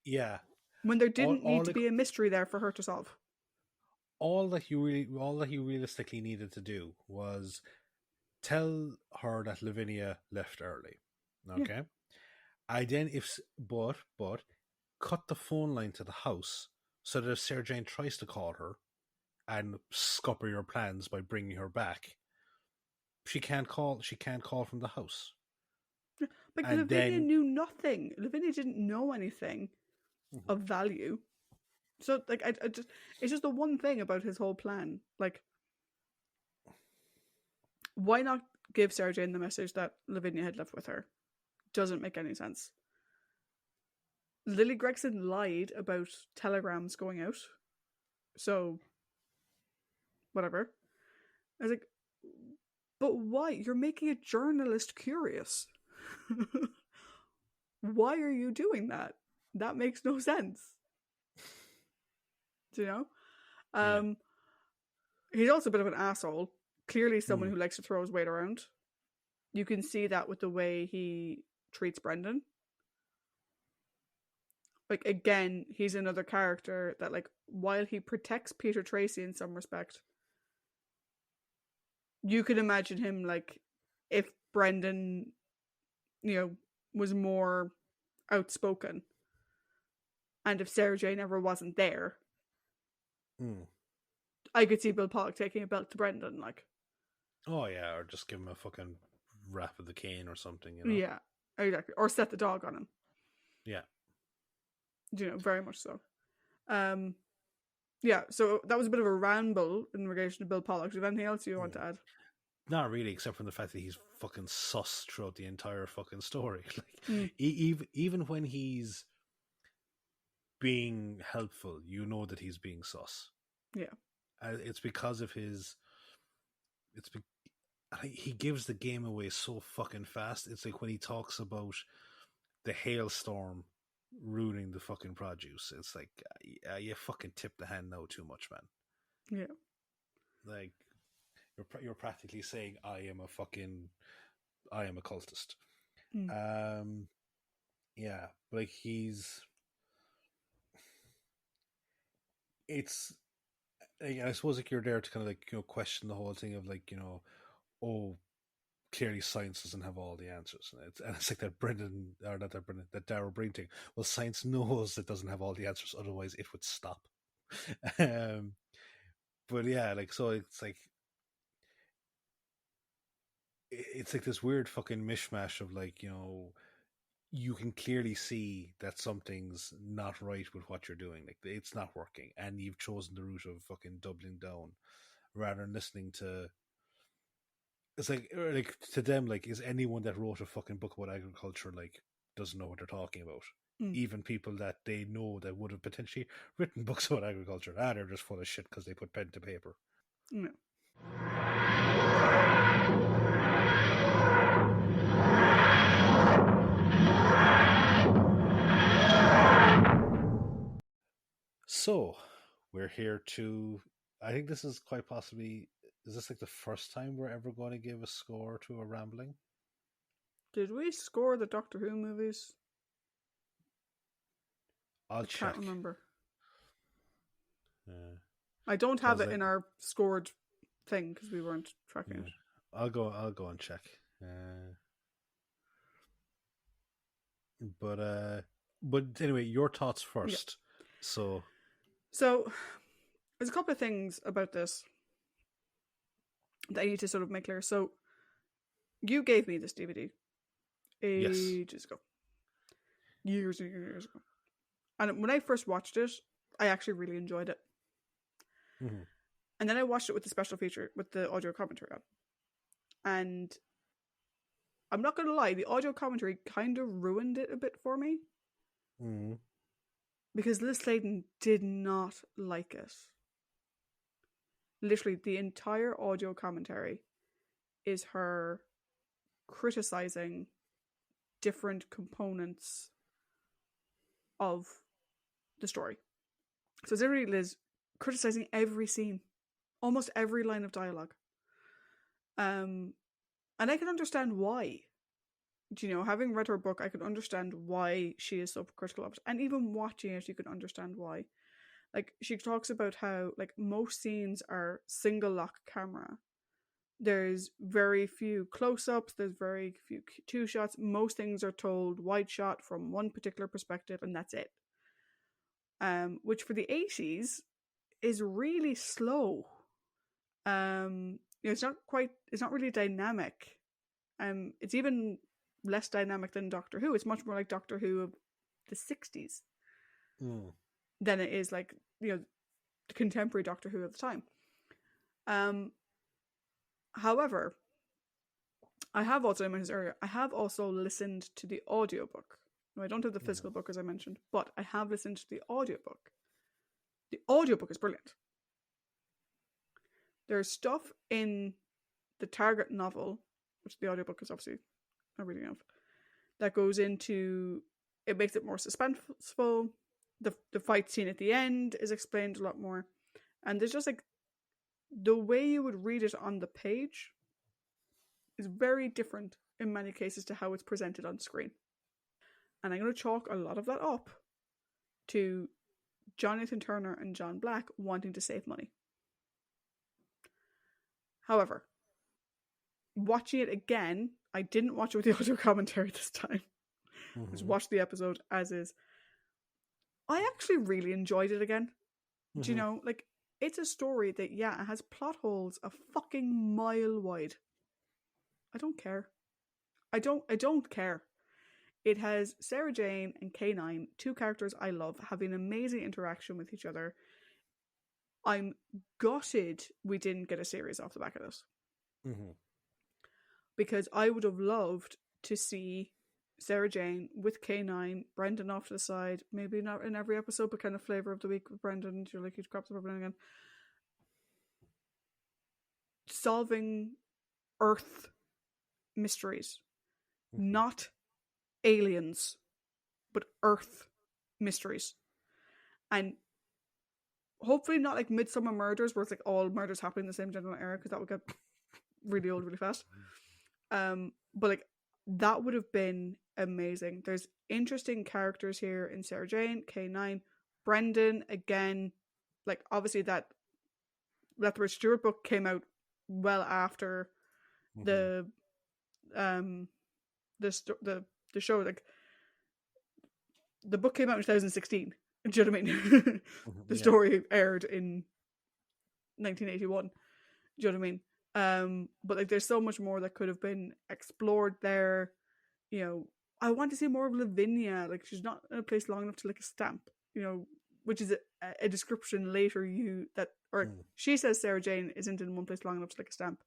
Yeah. When there didn't need to be a mystery there for her to solve. All that you realistically needed to do was tell her that Lavinia left early. Okay. But cut the phone line to the house so that if Sarah Jane tries to call her and scupper your plans by bringing her back, she can't call from the house. But Lavinia knew nothing. Lavinia didn't know anything of value. So, like, I just, it's just the one thing about his whole plan. Like, why not give Sarah Jane the message that Lavinia had left with her? Doesn't make any sense. Lily Gregson lied about telegrams going out. So, whatever. I was like, but why? You're making a journalist curious. Why are you doing that? That makes no sense. Do you know? He's also a bit of an asshole. Clearly someone who likes to throw his weight around. You can see that with the way he treats Brendan. Like, again, he's another character that, like, while he protects Peter Tracy in some respect, you could imagine him, like, if Brendan, was more outspoken, and if Sarah Jane ever wasn't there, I could see Bill Pollock taking a belt to Brendan, like. Oh yeah, or just give him a fucking rap of the cane or something, Yeah, exactly. Or set the dog on him. Yeah. Very much so. Yeah, so that was a bit of a ramble in relation to Bill Pollock. Do you have anything else you want to add? Not really, except from the fact that he's fucking sus throughout the entire fucking story. Like, even when he's being helpful, you know that he's being sus. Yeah. It's because of his... he gives the game away so fucking fast. It's like when he talks about the hailstorm ruining the fucking produce. It's like, you fucking tip the hand now too much, man. Yeah. Like, you're practically saying I am a cultist. yeah, like it's like, I suppose like you're there to kind of like question the whole thing of like oh, clearly science doesn't have all the answers, and it's like that Brendan or not that Brendan that Darrow Breen thing. Well, science knows it doesn't have all the answers, otherwise it would stop. um, but yeah, like so it's like this weird fucking mishmash of like you can clearly see that something's not right with what you're doing. Like it's not working, and you've chosen the route of fucking doubling down rather than listening to. It's like to them, like is anyone that wrote a fucking book about agriculture like doesn't know what they're talking about. Mm. Even people that they know that would have potentially written books about agriculture, they're just full of shit because they put pen to paper. No. So we're here to. I think this is quite possibly. Is this like the first time we're ever going to give a score to a rambling? Did we score the Doctor Who movies? I'll I check. can't remember. I don't have it in our scored thing because we weren't tracking it. I'll go and check. But anyway, your thoughts first. Yeah. So there's a couple of things about this that I need to sort of make clear. So you gave me this DVD ages ago. Years and years ago. And when I first watched it, I actually really enjoyed it. Mm-hmm. And then I watched it with the special feature, with the audio commentary on. And I'm not going to lie, the audio commentary kind of ruined it a bit for me. Mm-hmm. Because Liz Sladen did not like it. Literally, the entire audio commentary is her criticizing different components of the story. So it's literally Liz criticizing every scene, almost every line of dialogue. And I can understand why. Having read her book, I can understand why she is so critical of it. And even watching it, you can understand why. Like, she talks about how, like, most scenes are single lock camera. There's very few close-ups, there's very few two shots. Most things are told wide shot from one particular perspective, and that's it. Which for the 80s is really slow. It's not really dynamic. It's even less dynamic than Doctor Who. It's much more like Doctor Who of the 60s than it is like, the contemporary Doctor Who at the time. However, I have also, I mentioned earlier, I have also listened to the audiobook. Now, I don't have the physical book, as I mentioned, but I have listened to the audiobook. The audiobook is brilliant. There's stuff in the Target novel, which the audiobook is obviously not reading of, that goes into, it makes it more suspenseful. The fight scene at the end is explained a lot more. And there's just like, the way you would read it on the page is very different in many cases to how it's presented on screen. And I'm going to chalk a lot of that up to Jonathan Turner and John Black wanting to save money. However, watching it again, I didn't watch it with the audio commentary this time. I just watched the episode as is. I actually really enjoyed it again. Do you know, like, it's a story that, it has plot holes a fucking mile wide. I don't care. I don't care. It has Sarah Jane and K9, two characters I love, having amazing interaction with each other. I'm gutted we didn't get a series off the back of this. Because I would have loved to see Sarah Jane with K9, Brendan off to the side, maybe not in every episode, but kind of flavour of the week with Brendan, like he crops up every now and again. Solving Earth mysteries. Not aliens, but Earth mysteries. And hopefully not like Midsummer Murders, where it's like all murders happening in the same general area, because that would get really old really fast. But like, that would have been amazing. There's interesting characters here in Sarah Jane, K9, Brendan, again, like obviously that Lethbridge Stewart book came out well after the the show. Like the book came out in 2016. Do you know what I mean? The story aired in 1981. Do you know what I mean? But like there's so much more that could have been explored there. You know, I want to see more of Lavinia. Like she's not in a place long enough to lick a stamp. You know, which is a description later she says Sarah Jane isn't in one place long enough to lick a stamp,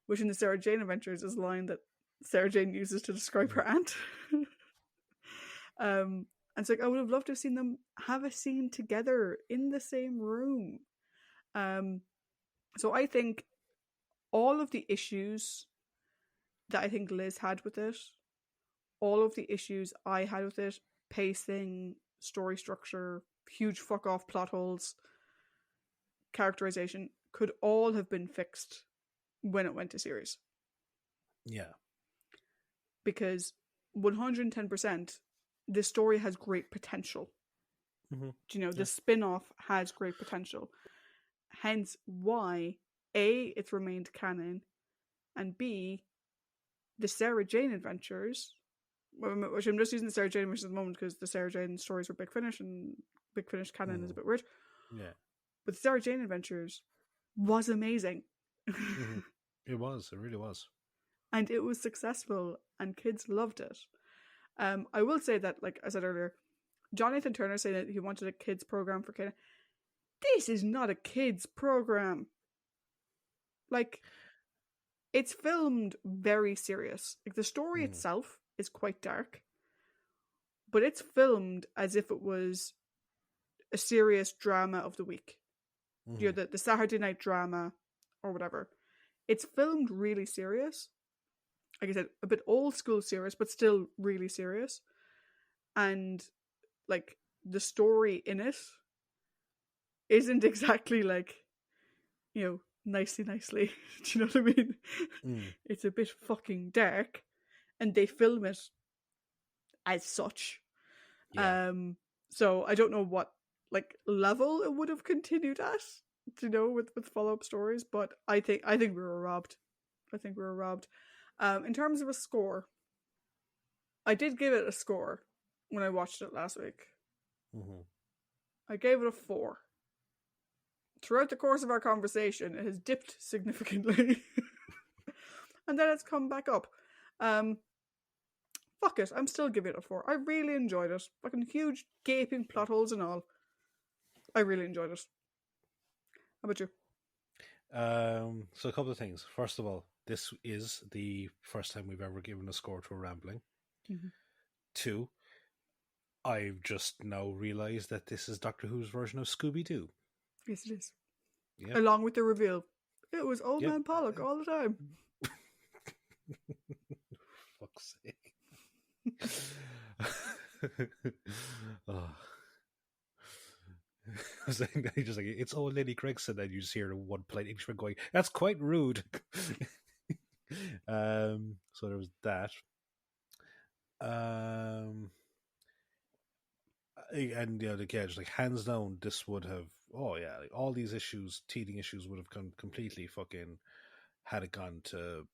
which in the Sarah Jane Adventures is a line that Sarah Jane uses to describe her aunt. And it's like I would have loved to have seen them have a scene together in the same room. So I think all of the issues that I think Liz had with it, all of the issues I had with it, pacing, story structure, huge fuck off plot holes, characterization, could all have been fixed when it went to series. Yeah. Because 110%, this story has great potential. Mm-hmm. You know, the spin-off has great potential. Hence why, A, it's remained canon, and B, the Sarah Jane Adventures, which I'm just using the Sarah Jane Adventures at the moment because the Sarah Jane stories were Big Finish, and Big Finish canon is a bit weird. Yeah. But the Sarah Jane Adventures was amazing. It was. It really was. And it was successful, and kids loved it. I will say that, like I said earlier, Jonathan Turner said that he wanted a kids program for kids. This is not a kids program. Like, it's filmed very serious. Like, the story itself is quite dark, but it's filmed as if it was a serious drama of the week. You know, the Saturday night drama or whatever. It's filmed really serious. Like I said, a bit old school serious, but still really serious. And like the story in it isn't exactly like, you know, nicely. Do you know what I mean? It's a bit fucking dark, and they film it as such. Yeah. So I don't know what like level it would have continued at, you know, with follow-up stories, but I think we were robbed. In terms of a score, I did give it a score when I watched it last week. I gave it a 4. Throughout the course of our conversation, it has dipped significantly. And then it's come back up. Fuck it, I'm still giving it a 4. I really enjoyed it. Fucking huge gaping plot holes and all. I really enjoyed it. How about you? So a couple of things. First of all, this is the first time we've ever given a score to a rambling. 2, I've just now realised that this is Doctor Who's version of Scooby-Doo. Yes, it is. Yep. Along with the reveal. It was Old Man Pollock all the time. Fuck's sake. Oh. I was like, just like, it's old Lady Gregson, and you just hear one polite Englishman going, "That's quite rude." So there was that. And again, just like hands down, this would have like, all these issues, teething issues, would have completely fucking had it gone to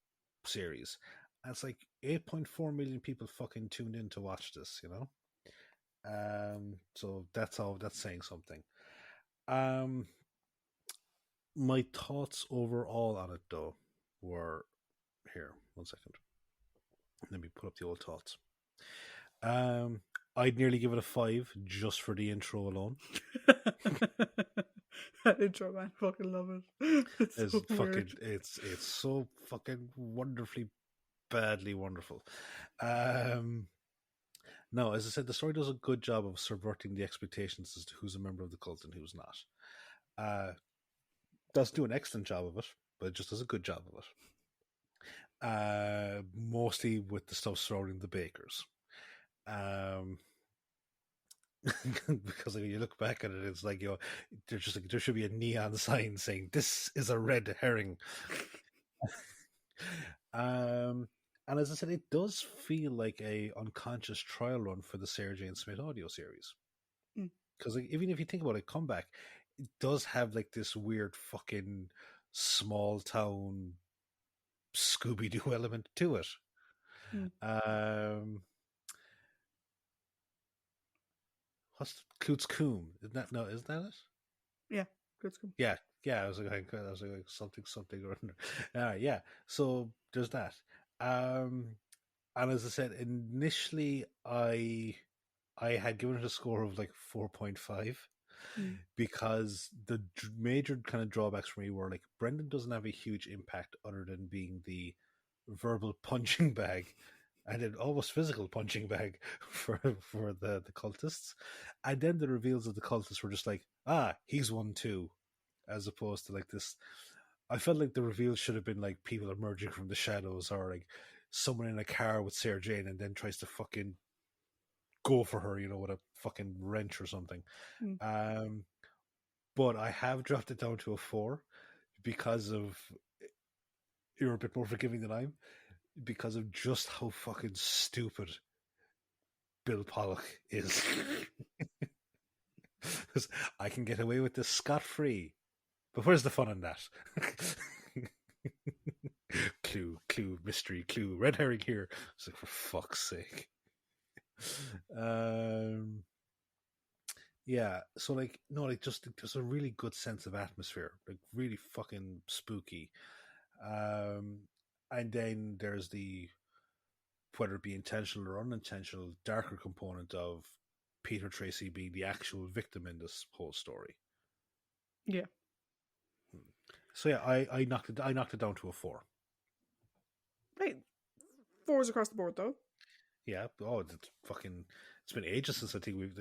series. And it's like 8.4 million people fucking tuned in to watch this, you know. So that's saying something. My thoughts overall on it though were here. 1 second. Let me put up the old thoughts. I'd nearly give it a 5 just for the intro alone. That intro, man, fucking love it. It's so fucking weird. It's so fucking wonderfully badly wonderful. No, as I said, the story does a good job of subverting the expectations as to who's a member of the cult and who's not. Does do an excellent job of it, but it just does a good job of it. Mostly with the stuff surrounding the bakers. Because when you look back at it, it's like, there's just like, there should be a neon sign saying this is a red herring. And And as I said, it does feel like a unconscious trial run for the Sarah Jane Smith audio series. Mm. Because like, even if you think about it, Comeback, it does have like this weird fucking small town Scooby Doo element to it. Mm. Um, what's Klutz Coom? Isn't that no? Isn't that it? Yeah, good school. Yeah, yeah. I was like something or other. Yeah. So there's that. And as I said, initially I had given it a score of like 4.5 Mm. because the major kind of drawbacks for me were like Brendan doesn't have a huge impact other than being the verbal punching bag and an almost physical punching bag for the cultists. And then the reveals of the cultists were just like, he's one too, as opposed to like this. I felt like the reveal should have been like people emerging from the shadows or like someone in a car with Sarah Jane and then tries to fucking go for her, with a fucking wrench or something. Mm. Um, but I have dropped it down to a 4 because of you're a bit more forgiving than I'm because of just how fucking stupid Bill Pollock is. I can get away with this scot free, but where's the fun in that? Clue, mystery, clue, red herring here. It's like, for fuck's sake. Yeah, so like no, like just there's a really good sense of atmosphere, like really fucking spooky. And then there's the whether it be intentional or unintentional darker component of Peter Tracy being the actual victim in this whole story. Yeah. So yeah, I knocked it down to a 4. Right. 4s across the board, though. Yeah. Oh, it's been ages since I think we've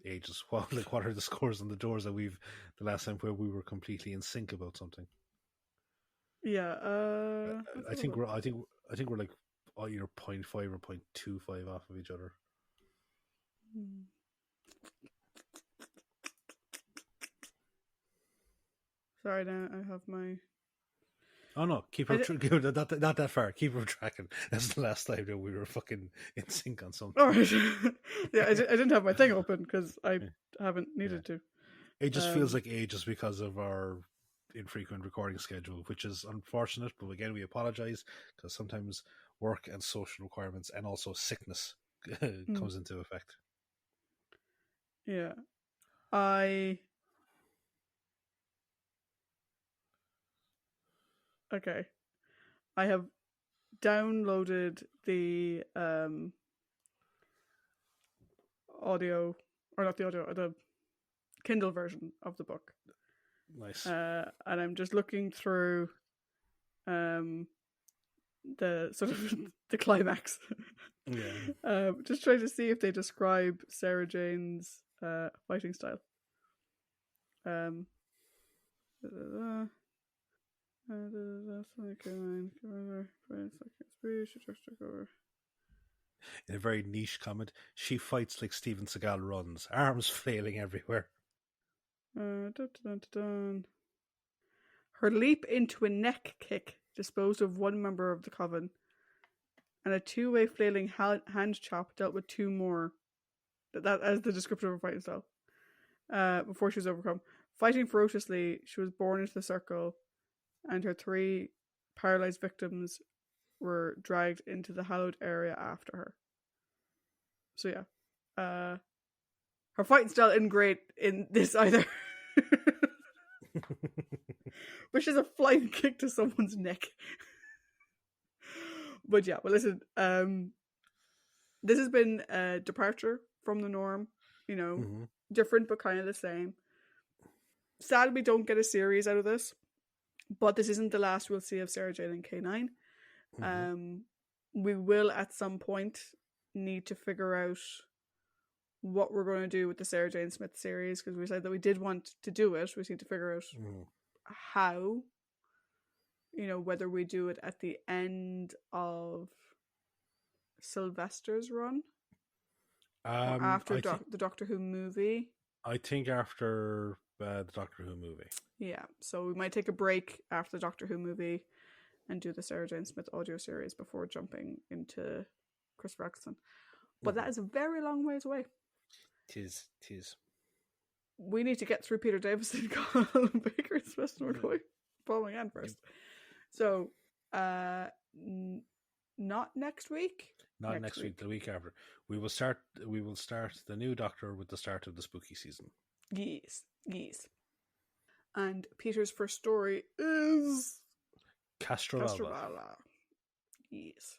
ages. What are the scores on the doors that we've the last time where we were completely in sync about something? Yeah. I think we're like either 0.5 or 0.25 off of each other. Sorry, now I have my. Oh no, not that far. Keep her tracking. That's the last time that we were fucking in sync on something. All right. Yeah, I didn't have my thing open because I haven't needed to. It just feels like ages because of our infrequent recording schedule, which is unfortunate. But again, we apologize because sometimes work and social requirements and also sickness comes into effect. Yeah. Okay. I have downloaded the audio, or not the audio, the Kindle version of the book. Nice. And I'm just looking through the sort of the climax. Yeah. Just trying to see if they describe Sarah Jane's fighting style. In a very niche comment, she fights like Steven Seagal runs, arms flailing everywhere. Her leap into a neck kick disposed of one member of the coven, and a two-way flailing hand chop dealt with two more. That as the description of her fighting style. Before she was overcome. Fighting ferociously, she was born into the circle, and her 3 paralyzed victims were dragged into the hallowed area after her. So yeah. Her fighting style isn't great in this either. But she's a flying kick to someone's neck. But yeah, well listen, this has been a departure from the norm, different but kind of the same. Sadly, we don't get a series out of this, but this isn't the last we'll see of Sarah Jane and K9. We will at some point need to figure out what we're going to do with the Sarah Jane Smith series, because we said that we did want to do it. We just need to figure out how, whether we do it at the end of Sylvester's run or after the Doctor Who movie. I think after the Doctor Who movie. Yeah, so we might take a break after the Doctor Who movie, and do the Sarah Jane Smith audio series before jumping into Christopher Eccleston. But that is a very long ways away. Tis. We need to get through Peter Davison, Colin Baker, and Sebastian McCoy, Paul McGann first. So, not next week. Not next week. The week after. We will start the new Doctor with the start of the spooky season. Yes. And Peter's first story is Castrovalva. Yes.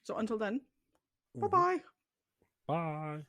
So until then, bye-bye. Bye.